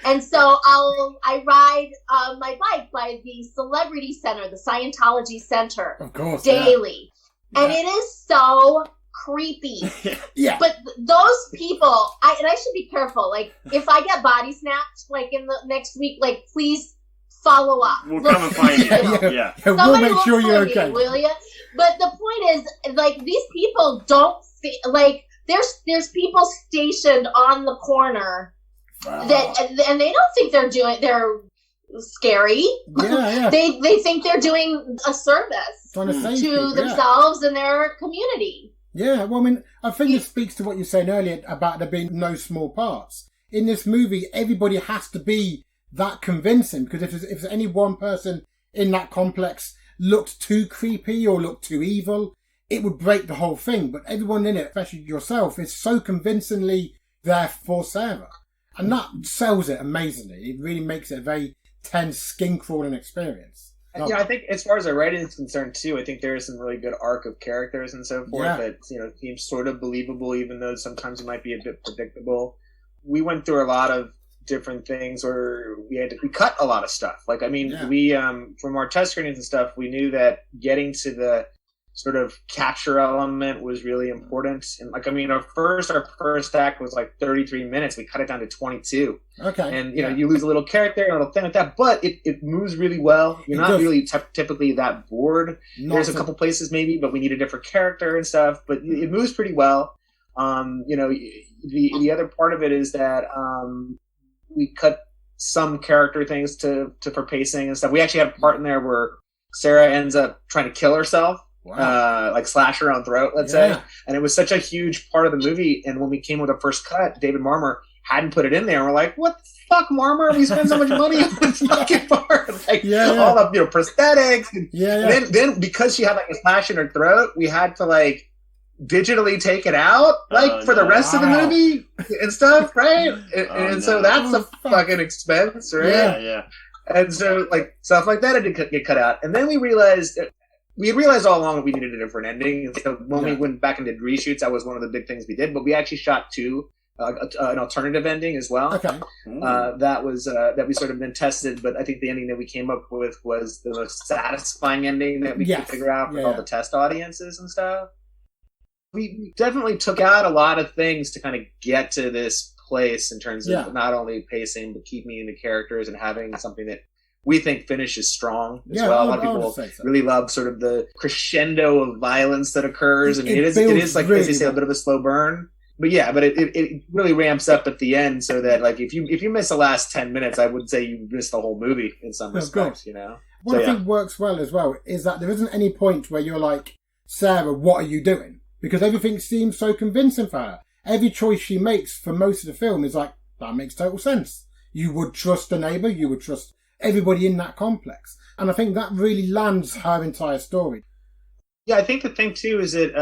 And so I ride my bike by the Celebrity Center, the Scientology Center, of course, daily. Yeah. And it is so creepy. Yeah. But those people, I should be careful. If I get body snatched, in the next week, please follow up. We'll come and find you. Yeah. We'll make sure you're okay. Will you? But the point is, these people don't there's people stationed on the corner that, and they don't think they're scary. Yeah. They think they're doing a service to themselves and their community. Yeah, well, I think it speaks to what you were saying earlier about there being no small parts. In this movie, everybody has to be that convincing, because if there's any one person in that complex looked too creepy or looked too evil, it would break the whole thing. But everyone in it, especially yourself, is so convincingly there for Sarah. And that sells it amazingly. It really makes it a very tense, skin-crawling experience. I think as far as the writing is concerned, too, I think there is some really good arc of characters and so forth that, seems sort of believable, even though sometimes it might be a bit predictable. We went through a lot of different things where we cut a lot of stuff. We, from our test screenings and stuff, we knew that getting to the sort of capture element was really important. And our first act was 33 minutes. We cut it down to 22. Okay. And you lose a little character and a little thing like that, but it moves really well. You're not really typically that bored. There's a couple places maybe, but we need a different character and stuff, but it moves pretty well. The other part of it is that we cut some character things for pacing and stuff. We actually have a part in there where Sarah ends up trying to kill herself. Wow. Slash her own throat, let's say. And it was such a huge part of the movie. And when we came with the first cut, David Marmer hadn't put it in there. And we're like, what the fuck, Marmor? We spend so much money on this fucking part. Like, all the, prosthetics. And then because she had, like, a slash in her throat, we had to, like, digitally take it out, like, for the rest of the movie and stuff, right? And so that's a fucking expense, right? Yeah. And so, like, stuff like that had to get cut out. And then we realized all along that we needed a different ending. And so when we went back and did reshoots, that was one of the big things we did. But we actually shot an alternative ending as well. Okay. That was that we sort of then tested, but I think the ending that we came up with was the most satisfying ending that we could figure out for all the test audiences and stuff. We definitely took out a lot of things to kind of get to this place in terms of not only pacing, but keeping in the characters and having something that we think finishes strong as well. A lot of people really love sort of the crescendo of violence that occurs. I mean, it is like, as they say, a bit of a slow burn. But it really ramps up at the end, so that, like, if you miss the last 10 minutes, I would say you missed the whole movie in some respects, What I think works well as well is that there isn't any point where you're like, Sarah, what are you doing? Because everything seems so convincing for her. Every choice she makes for most of the film is like, that makes total sense. You would trust the neighbour, you would trust everybody in that complex. And I think that really lands her entire story. Yeah, I think the thing too is that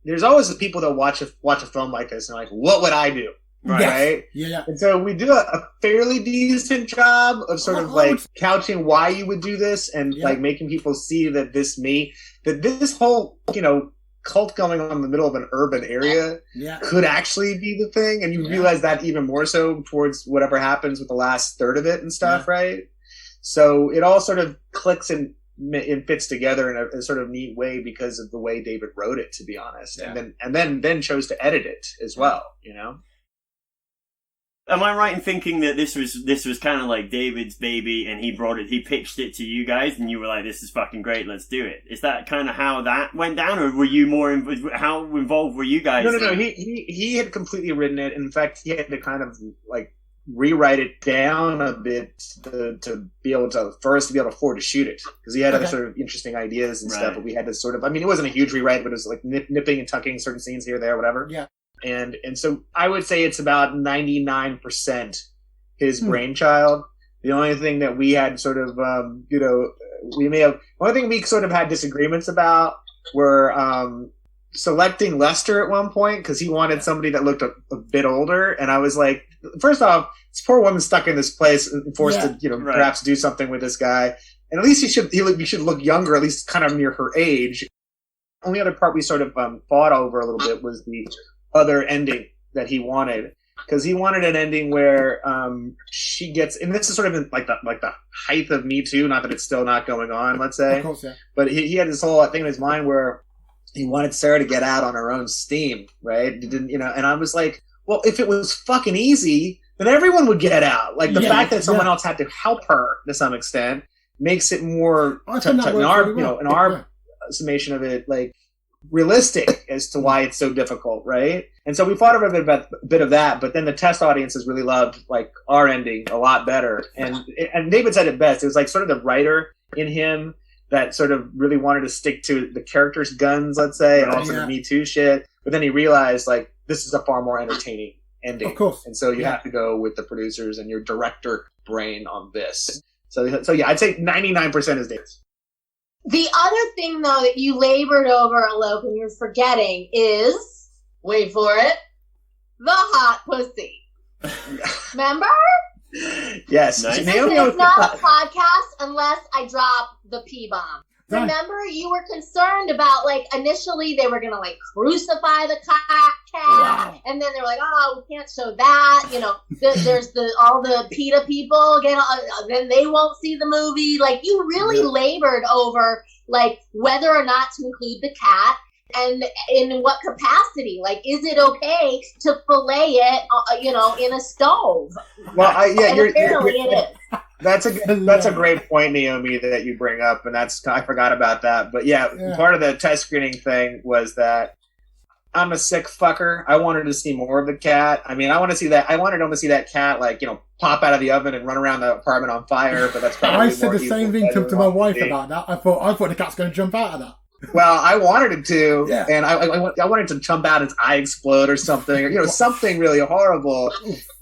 there's always the people that watch a film like this and are like, what would I do? Right? Yeah. And so we do a fairly decent job of sort of like couching why you would do this and like making people see that this whole, cult going on in the middle of an urban area could actually be the thing. And you realize that even more so towards whatever happens with the last third of it and stuff, right? So it all sort of clicks and fits together in a sort of neat way because of the way David wrote it, to be honest, and then chose to edit it as well. Am I right in thinking that this was kind of like David's baby, and he pitched it to you guys, and you were like, "This is fucking great, let's do it"? Is that kind of how that went down, or were you more how involved were you guys? No. He had completely written it. In fact, he had to kind of like rewrite it down a bit to be able to afford to shoot it, because he had other sort of interesting ideas and stuff. But we had to sort of, I mean, it wasn't a huge rewrite, but it was like nipping and tucking certain scenes here, there, whatever. Yeah. And so I would say it's about 99% his brainchild. The only thing that we had sort of, one thing we sort of had disagreements about were selecting Lester at one point, because he wanted somebody that looked a bit older. And I was like, first off, this poor woman stuck in this place and forced to, perhaps do something with this guy. And at least he should look younger, at least kind of near her age. Only other part we sort of fought over a little bit was the other ending that he wanted, because he wanted an ending where she gets, and this is sort of in like the height of Me Too, not that it's still not going on, let's say. Of course, yeah. But he had this whole thing in his mind where he wanted Sarah to get out on her own steam, right? And I was like, well, if it was fucking easy, then everyone would get out. Like the fact that someone else had to help her to some extent makes it more, in our summation of it, like realistic as to why it's so difficult, right? And so we fought over a bit of that, but then the test audiences really loved like our ending a lot better. And David said it best. It was like sort of the writer in him that sort of really wanted to stick to the character's guns, let's say, and also the Me Too shit. But then he realized like this is a far more entertaining ending. Of course. And so you have to go with the producers and your director brain on this. So yeah, I'd say 99% is David's. The other thing, though, that you labored over, Alok, and you're forgetting is, wait for it, the hot pussy. Remember? Yes. Nice. This is not a podcast unless I drop the P-bomb. Remember, you were concerned about, like, initially they were going to, like, crucify the cat, and then they were like, oh, we can't show that, there's all the PETA people, then they won't see the movie. Like, you really labored over, like, whether or not to include the cat, and in what capacity. Like, is it okay to fillet it, in a stove? Well, apparently it is. That's a great point, Naomi, that you bring up, and I forgot about that. But part of the test screening thing was that I'm a sick fucker. I wanted to see more of the cat. I mean, I wanted to see that cat, like, pop out of the oven and run around the apartment on fire. But that's probably I said the same thing to my wife about that. I thought the cat's going to jump out of that. Well, I wanted it to, Yeah. and I wanted to jump out, its eye explode or something, or, something really horrible.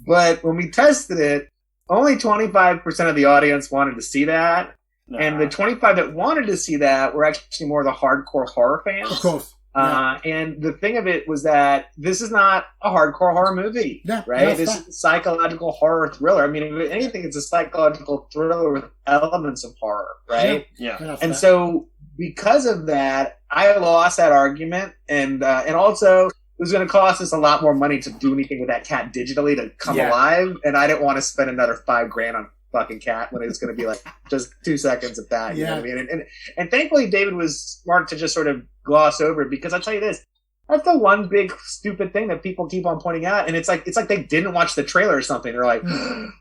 But when we tested it, only 25% of the audience wanted to see that. Nah. And the 25 that wanted to see that were actually more the hardcore horror fans. Of course. Yeah. And the thing of it was that this is not a hardcore horror movie, right? This is a psychological horror thriller. I mean, if anything, it's a psychological thriller with elements of horror, right? Yeah. And so because of that, I lost that argument. And also, it was going to cost us a lot more money to do anything with that cat digitally to come alive. And I didn't want to spend another $5,000 on fucking cat when it's going to be like just 2 seconds of that. You know what I mean? And thankfully David was smart to just sort of gloss over it, because I'll tell you this, that's the one big stupid thing that people keep on pointing out. And it's like they didn't watch the trailer or something. They're like,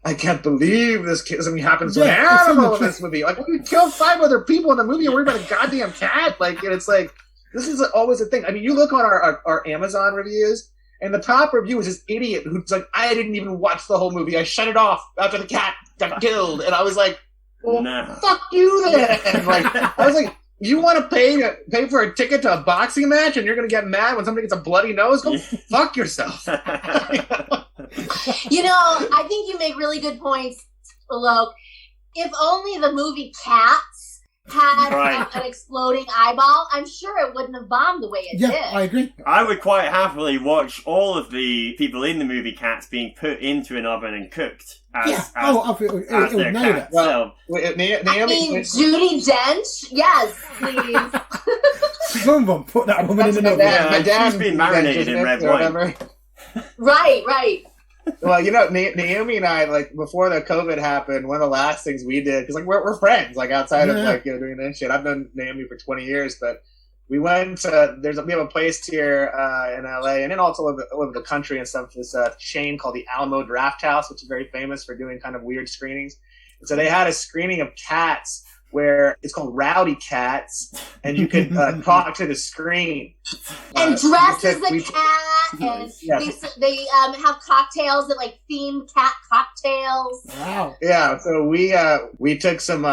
I can't believe this something happens to an animal in this movie. Like, we killed 5 other people in the movie and worry about a goddamn cat. Like, and it's like, this is always a thing. I mean, you look on our Amazon reviews, and the top review is this idiot who's like, I didn't even watch the whole movie. I shut it off after the cat got killed. And I was like, well, fuck you then. And like, I was like, you want to pay for a ticket to a boxing match and you're going to get mad when somebody gets a bloody nose? Go fuck yourself. I think you make really good points, Alok. If only the movie Cats had an exploding eyeball, I'm sure it wouldn't have bombed the way it did. Yeah, I agree. I would quite happily watch all of the people in the movie Cats being put into an oven and cooked as their cats. Well, Naomi, Judi Dench? Yes, please. Someone put that woman in an oven. My dad, she's been marinated in red wine. Right. Well, Naomi and I, like, before the COVID happened, one of the last things we did, because, like, we're friends, like, outside of, like, doing that shit. I've known Naomi for 20 years, but we went to, we have a place here in LA, and then also all over the country and stuff, this chain called the Alamo Draft House, which is very famous for doing kind of weird screenings. And so they had a screening of Cats where it's called Rowdy Cats, and you could talk to the screen. And dress as a cat, and they have cocktails that, like, themed cat cocktails. Wow. Yeah, so we took some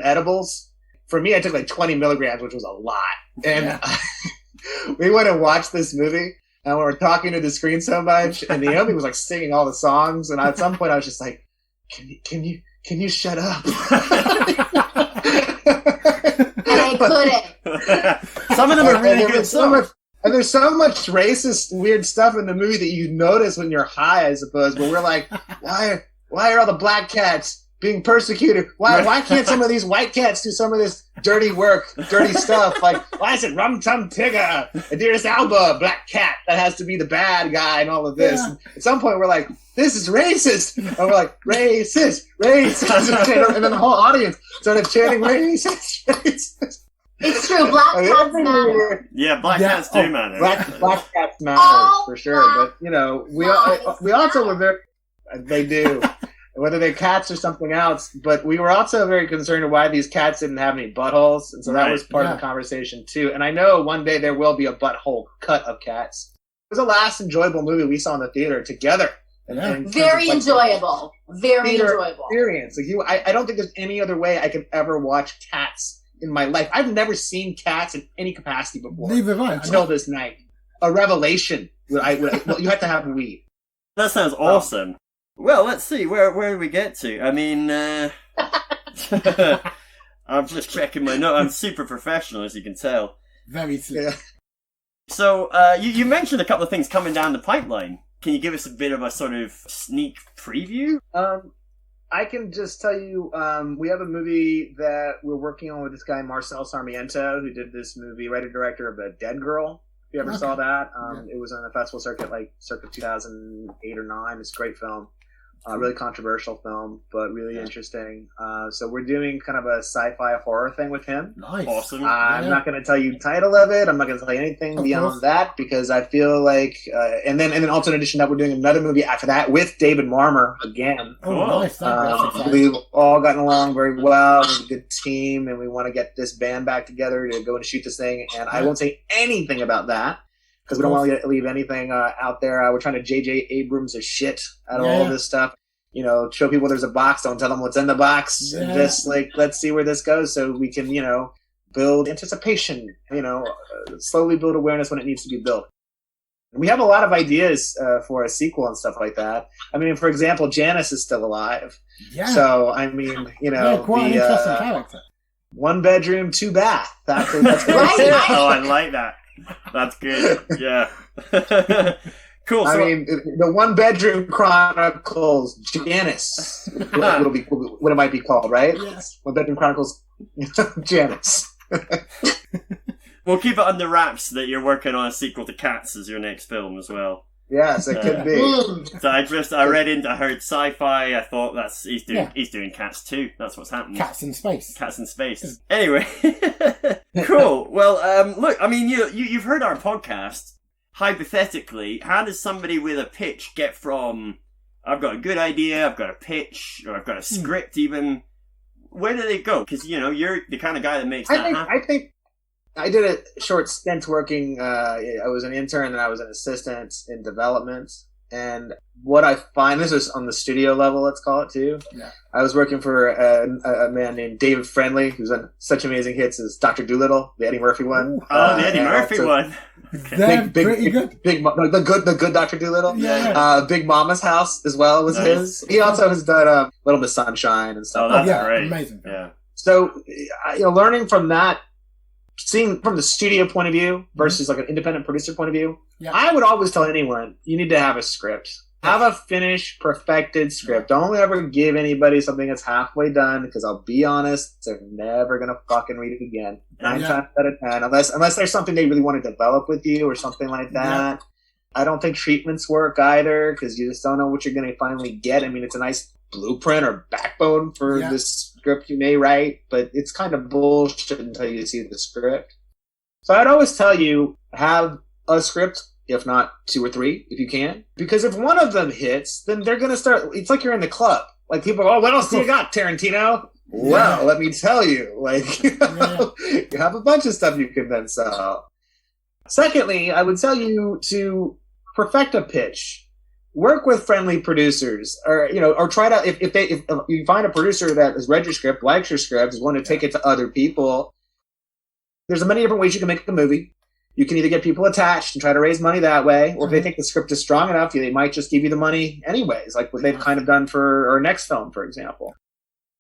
edibles. For me, I took like 20 milligrams, which was a lot. And we went and watched this movie, and we were talking to the screen so much, and Naomi was like singing all the songs, and at some point I was just like, can you shut up? And I couldn't. Some of them are really good songs. And there's so much racist, weird stuff in the movie that you notice when you're high, I suppose. But we're like, why are all the black cats being persecuted? Why can't some of these white cats do some of this dirty work, dirty stuff? Like, why is it Rum Tum Tigger, Idris Elba, black cat that has to be the bad guy and all of this? Yeah. At some point, we're like, this is racist. And we're like, racist. And then the whole audience started chanting, racist. It's true. Black cats matter. Yeah, black cats do matter. Black cats matter for sure. But we also were very. They do, whether they're cats or something else. But we were also very concerned of why these cats didn't have any buttholes, and so that was part of the conversation too. And I know one day there will be a butthole cut of Cats. It was the last enjoyable movie we saw in the theater together. Very enjoyable. Very enjoyable experience. Like I don't think there's any other way I could ever watch Cats in my life. I've never seen Cats in any capacity before. Neither have I. Until this night. A revelation. You have to have weed. That sounds awesome. Well, let's see. Where do we get to? I mean, I'm just checking my notes. I'm super professional, as you can tell. Very slick. Yeah. So, you mentioned a couple of things coming down the pipeline. Can you give us a bit of a sort of sneak preview? I can just tell you, we have a movie that we're working on with this guy, Marcel Sarmiento, who did this movie, writer-director of The Dead Girl. If you ever saw that, it was on the festival circuit, like circa 2008 or 9. It's a great film. Really controversial film, but really interesting. So we're doing kind of a sci-fi horror thing with him. Nice. Awesome. I'm not going to tell you the title of it. I'm not going to tell you anything beyond that, because I feel like, and then also in addition to that, we're doing another movie after that with David Marmer again. Oh, nice. We've all gotten along very well. We're a good team, and we want to get this band back together to go and shoot this thing. And I won't say anything about that, because we don't want to leave anything out there. We're trying to J.J. Abrams a shit out of all this stuff. Show people there's a box. Don't tell them what's in the box. Just let's see where this goes, so we can, build anticipation, slowly build awareness when it needs to be built. We have a lot of ideas for a sequel and stuff like that. I mean, for example, Janice is still alive. Yeah. So, I mean, quite an interesting character. 1 bedroom, 2 bath. That's good. Oh, I like that. That's good. Yeah. Cool. I mean, the 1 bedroom chronicles Janice. What it might be called, right? Yes. 1 bedroom chronicles Janice. We'll keep it under wraps that you're working on a sequel to Cats as your next film as well. Yes, it could be. So I heard sci-fi. I thought he's doing Cats too. That's what's happening. Cats in space. Cats in space. Anyway, cool. Well, look, I mean, you've heard our podcast. Hypothetically, how does somebody with a pitch get from I've got a good idea, I've got a pitch, or I've got a script even? Where do they go? Because you're the kind of guy that makes that happen. I think I did a short stint working. I was an intern and I was an assistant in development. And what I find, this is on the studio level, let's call it too. Yeah. I was working for a man named David Friendly, who's done such amazing hits as Dr. Dolittle, the Eddie Murphy one. The Eddie Murphy one. They're pretty good. The good Dr. Dolittle. Yeah. Big Mama's House as well was his. He also has done Little Miss Sunshine and stuff. Oh, that's great. Amazing. Yeah. So, learning from that, seeing from the studio point of view versus like an independent producer point of view, I would always tell anyone, you need to have a script. Have a finished, perfected script. Don't ever give anybody something that's halfway done, because I'll be honest, they're never going to fucking read it again. 9 times out of 10, unless there's something they really want to develop with you or something like that. Yeah. I don't think treatments work either, because you just don't know what you're going to finally get. I mean, it's a nice blueprint or backbone for this script you may write, but it's kind of bullshit until you see the script. So I'd always tell you, have a script, if not 2 or 3, if you can. Because if one of them hits, then they're going to start, it's like you're in the club. Like people go, what else do you got, Tarantino? Well, let me tell you, you have a bunch of stuff you can then sell. Secondly, I would tell you to perfect a pitch. Work with friendly producers, or try to, if you find a producer that has read your script, likes your script, is wanting to take it to other people. There's many different ways you can make a movie. You can either get people attached and try to raise money that way, or if they think the script is strong enough, they might just give you the money anyways, like what they've kind of done for our next film, for example.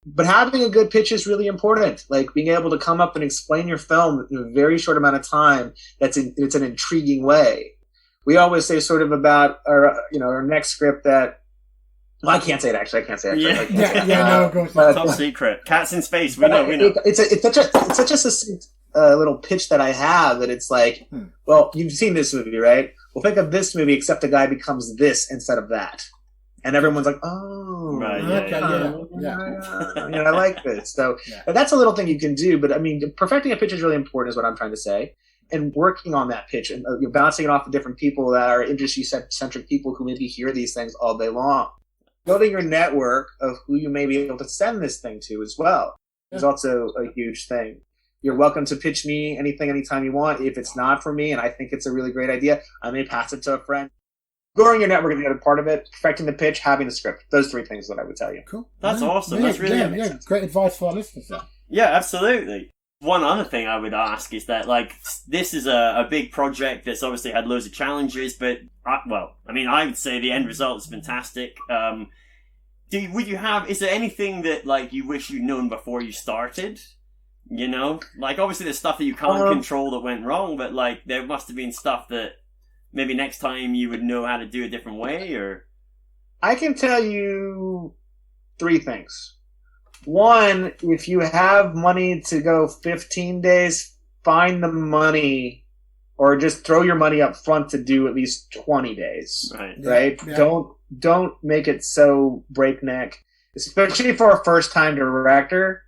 But having a good pitch is really important. Like being able to come up and explain your film in a very short amount of time. It's an intriguing way. We always say sort of about our next script that, well, I can't say it actually. I can't say it. No, go top secret. Cats in space. We know. It's such a succinct little pitch that I have that it's like, well, you've seen this movie, right? Well, think of this movie, except the guy becomes this instead of that, and everyone's like, oh, right, I like this. So that's a little thing you can do. But I mean, perfecting a pitch is really important, is what I'm trying to say. And working on that pitch and you're bouncing it off of different people that are industry-centric people who maybe hear these things all day long. Building your network of who you may be able to send this thing to as well is also a huge thing. You're welcome to pitch me anything, anytime you want. If it's not for me and I think it's a really great idea, I may pass it to a friend. Growing your network is the other part of it. Perfecting the pitch, having the script. Those 3 things that I would tell you. Cool. That's awesome. That's really great advice for our listeners there. Yeah, absolutely. One other thing I would ask is that, this is a big project that's obviously had loads of challenges, but, I would say the end result is fantastic. Is there anything that, you wish you'd known before you started? Obviously there's stuff that you can't control that went wrong, but, there must have been stuff that maybe next time you would know how to do a different way, or... I can tell you 3 things. 1, if you have money to go 15 days, find the money, or just throw your money up front to do at least 20 days. Right? Yeah. Don't make it so breakneck, especially for a first-time director.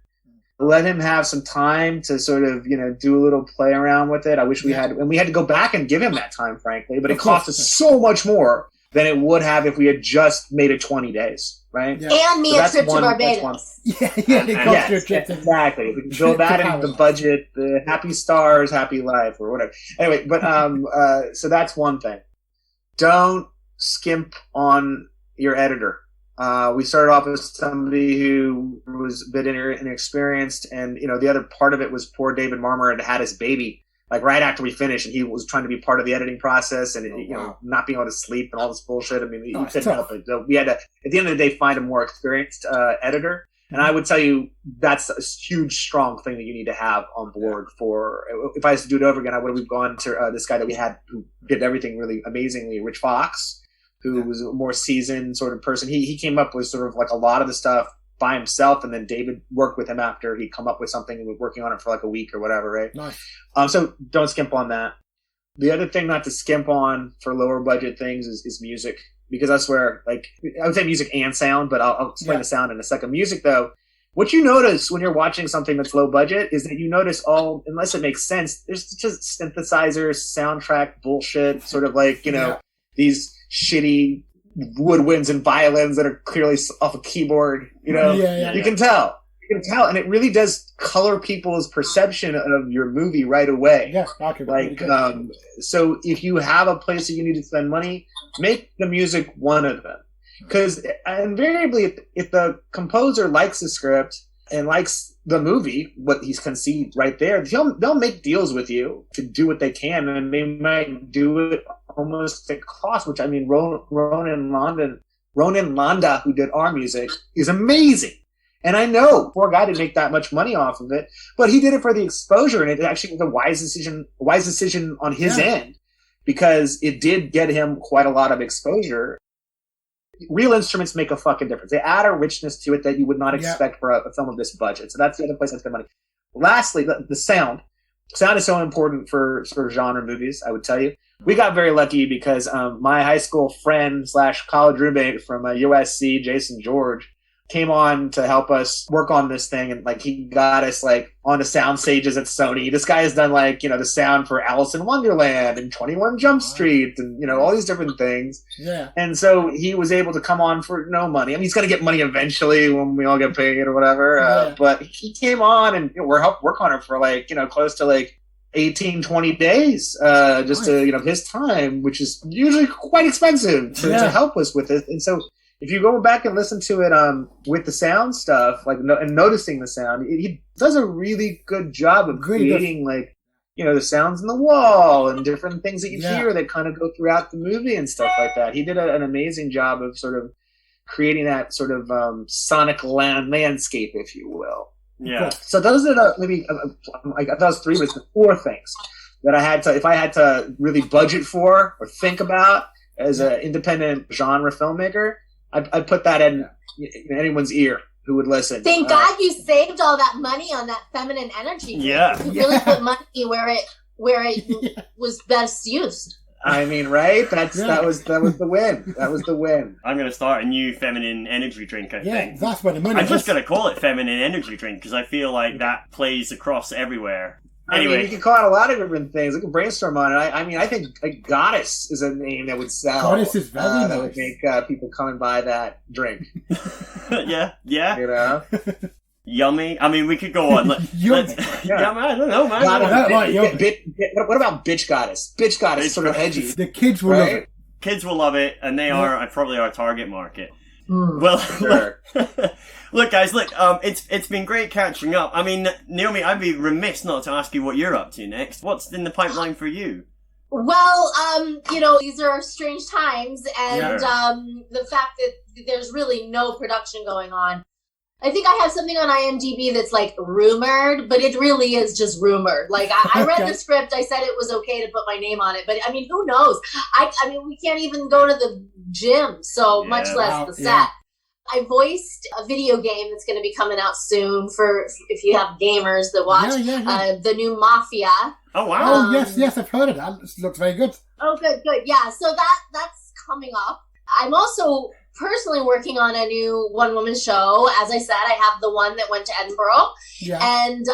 Let him have some time to sort of, do a little play around with it. I wish we had to go back and give him that time, frankly, but it cost us so much more than it would have if we had just made it 20 days, right? Yeah. And me a trip to Barbados. Exactly. We can build that into the budget, the happy stars, happy life, or whatever. Anyway, but so that's one thing. Don't skimp on your editor. We started off with somebody who was a bit inexperienced, and the other part of it was poor David Marmor had his baby like right after we finished, and he was trying to be part of the editing process, and not being able to sleep and all this bullshit. I mean, he couldn't help it. So we had to, at the end of the day, find a more experienced editor. And I would tell you that's a huge, strong thing that you need to have on board for. If I was to do it over again, I would have gone to this guy that we had who did everything really amazingly, Rich Fox, who was a more seasoned sort of person. He came up with sort of like a lot of the stuff by himself, and then David worked with him after he'd come up with something and was working on it for like a week or whatever, right? Nice. So don't skimp on that. The other thing not to skimp on for lower budget things is music. Because I swear, like, I would say music and sound, but I'll explain the sound in a second. Music, though, what you notice when you're watching something that's low budget is that you notice unless it makes sense, there's just synthesizers, soundtrack bullshit, sort of like, these shitty woodwinds and violins that are clearly off a keyboard, You can tell. You can tell, and it really does color people's perception of your movie right away. Yes, okay. So if you have a place that you need to spend money, make the music one of them. Because invariably, if the composer likes the script and likes the movie, what he's conceived right there, they'll make deals with you to do what they can, and they might do it almost at cost. Which I mean, Ronan Landa, who did our music, is amazing. And I know poor guy didn't make that much money off of it, but he did it for the exposure, and it actually was a wise decision on his end, because it did get him quite a lot of exposure. Real instruments make a fucking difference. They add a richness to it that you would not expect for a film of this budget. So that's the other place I spend money. Lastly, the sound. Sound is so important for genre movies, I would tell you. We got very lucky because my high school friend / college roommate from USC, Jason George, came on to help us work on this thing, and like he got us like onto sound stages at Sony. This guy has done like the sound for Alice in Wonderland and 21 Jump Street and all these different things. Yeah. And so he was able to come on for no money. I mean, he's going to get money eventually when we all get paid or whatever. But he came on, and we're helped work on it for like close to like 18-20 days just to his time, which is usually quite expensive to help us with it. And so if you go back and listen to it with the sound stuff, like and noticing the sound, he does a really good job of creating like the sounds in the wall and different things that you hear that kind of go throughout the movie and stuff like that. He did an amazing job of sort of creating that sort of sonic landscape, if you will. Yeah. So those are maybe I thought it was 3, but it's 4 things that I had to, if I had to really budget for or think about as an independent genre filmmaker. I put that in anyone's ear who would listen. Thank God you saved all that money on that feminine energy. Yeah. You really put money where it was best used. I mean, right? That was the win. That was the win. I'm going to start a new feminine energy drink, I think. That's where the money is. I'm just going to call it feminine energy drink because I feel like that plays across everywhere. Anyway. I mean, you can call it a lot of different things. We can brainstorm on it. I mean, I think like Goddess is a name that would sell. Goddess is very nice. That would make people come and buy that drink. Yeah. Yummy. I mean, we could go on. Yummy. I don't know, man. What about Bitch Goddess? Bitch Goddess is sort of edgy. The kids will love it. Kids will love it, and they are probably our target market. Well, sure. Look, guys, it's been great catching up. I mean, Naomi, I'd be remiss not to ask you what you're up to next. What's in the pipeline for you? Well, these are strange times, and the fact that there's really no production going on. I think I have something on IMDb that's like rumored, but it really is just rumored. Like I read the script, I said it was okay to put my name on it, but I mean, who knows? I mean, we can't even go to the gym, so much less the set. Yeah. I voiced a video game that's going to be coming out soon for if you have gamers that watch the new Mafia. Oh wow! Yes, I've heard of that. It looks very good. Oh, good. Yeah, so that's coming up. I'm also personally working on a new one-woman show. As I said, I have the one that went to Edinburgh. Yeah. And,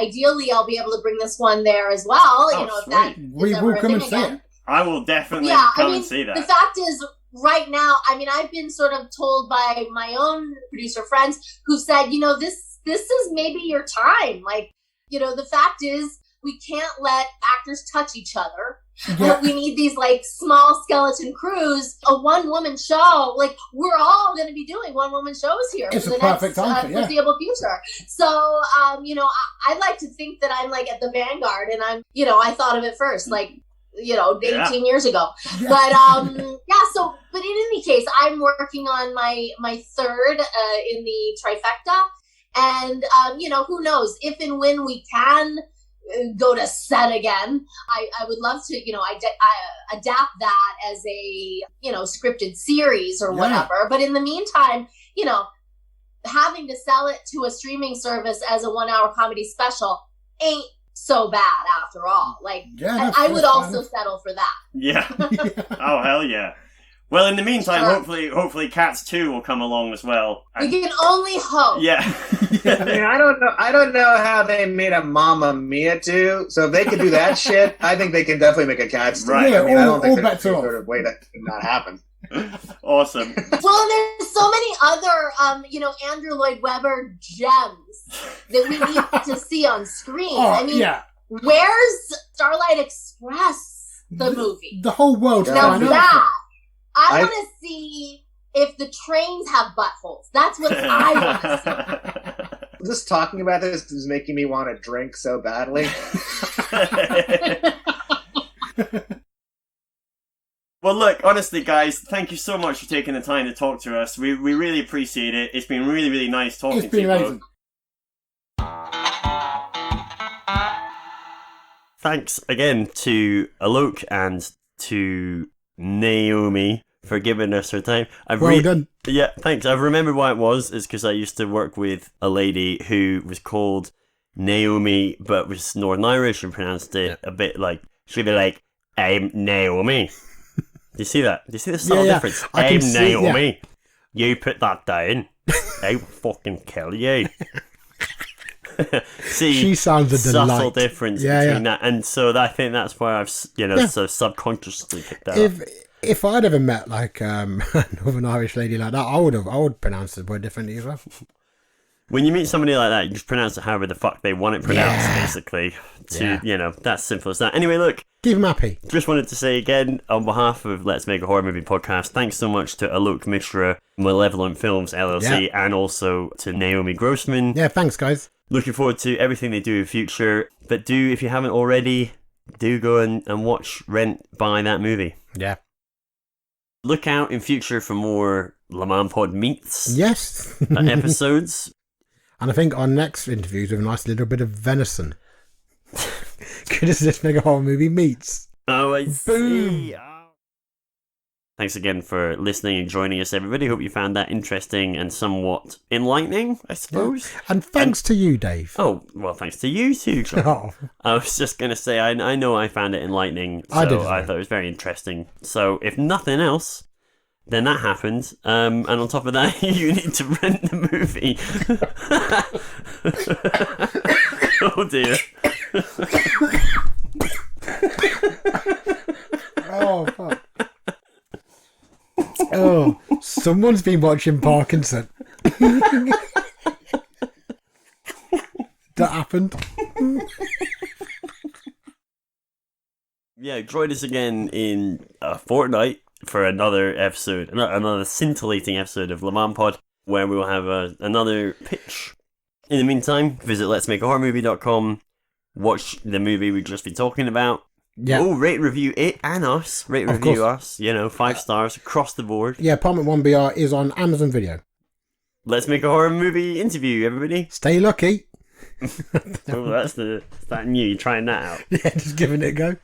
ideally I'll be able to bring this one there as well. Oh, if that we will come and see it. I will definitely come and see that. The fact is, right now, I mean, I've been sort of told by my own producer friends who said, this is maybe your time. Like, the fact is, we can't let actors touch each other But we need these like small skeleton crews, a one-woman show. Like we're all going to be doing one-woman shows here It's for a the perfect next answer, yeah. foreseeable future. So, I like to think that I'm like at the vanguard, and I thought of it first, like 18 years ago. Yeah. But but in any case, I'm working on my third in the trifecta, and who knows if and when we can go to set again. I would love to, adapt that as a, scripted series or whatever. But in the meantime, having to sell it to a streaming service as a 1-hour comedy special ain't so bad after all. Like, I would also settle for that. Yeah. Oh, hell yeah. Well, in the meantime, hopefully Cats 2 will come along as well. We can only hope. Yeah. I mean, I don't know how they made a Mamma Mia 2, so if they can do that shit, I think they can definitely make a Cats 2. Right. Yeah, I mean, I don't think all there's bets any are sort of way that could not happen. Awesome. Well, there's so many other, Andrew Lloyd Webber gems that we need to see on screen. Oh, where's Starlight Express, the movie? The whole world. Now that, I want to see if the trains have buttholes. That's what I want to see. Just talking about this is making me want to drink so badly. Well, look, honestly, guys, thank you so much for taking the time to talk to us. We really appreciate it. It's been really, really nice talking to you both. Thanks again to Alok and to Naomi for giving us her time. Well done. Yeah, thanks. I've remembered why it was. It's because I used to work with a lady who was called Naomi, but was Northern Irish and pronounced it a bit like, she'd be like, I'm Naomi. Do you see that? Do you see the subtle difference? I'm Naomi. You put that down. I'll fucking kill you. See, she sounds a delight. Subtle difference between that, and so I think that's why I've so subconsciously picked that up. If I'd ever met like a Northern Irish lady like that, I would pronounce the word differently as well. When you meet somebody like that, you just pronounce it however the fuck they want it pronounced, basically. That's simple as that. Anyway, look. Keep them happy. Just wanted to say again, on behalf of Let's Make a Horror Movie podcast, thanks so much to Alok Mishra, Malevolent Films LLC, and also to Naomi Grossman. Yeah, thanks, guys. Looking forward to everything they do in future. But if you haven't already, do go and watch, rent, buy that movie. Yeah. Look out in future for more LMAHMpod meets. Yes. Episodes. And I think our next interviews with a nice little bit of venison. Good as Let's Make a Horror Movie meets. Oh, I see. Thanks again for listening and joining us, everybody. Hope you found that interesting and somewhat enlightening, I suppose. Yeah. And thanks to you, Dave. Oh, well, thanks to you too, John. Oh. I was just going to say, I know I found it enlightening, so I thought it was very interesting. So, if nothing else, then that happened. And on top of that, you need to rent the movie. Oh, dear. Oh, fuck. Oh, someone's been watching Parkinson. That happened. Yeah, join us again in a fortnight for another episode, another scintillating episode of LMAHMpod, where we will have another pitch. In the meantime, visit letsmakeahorrormovie.com, watch the movie we've just been talking about. Yeah. Oh, rate, review it and us. Rate, review us. 5 stars across the board. Yeah, Apartment 1BR is on Amazon Video. Let's Make a Horror Movie interview, everybody. Stay lucky. Oh, that's that new. You're trying that out. Yeah, just giving it a go.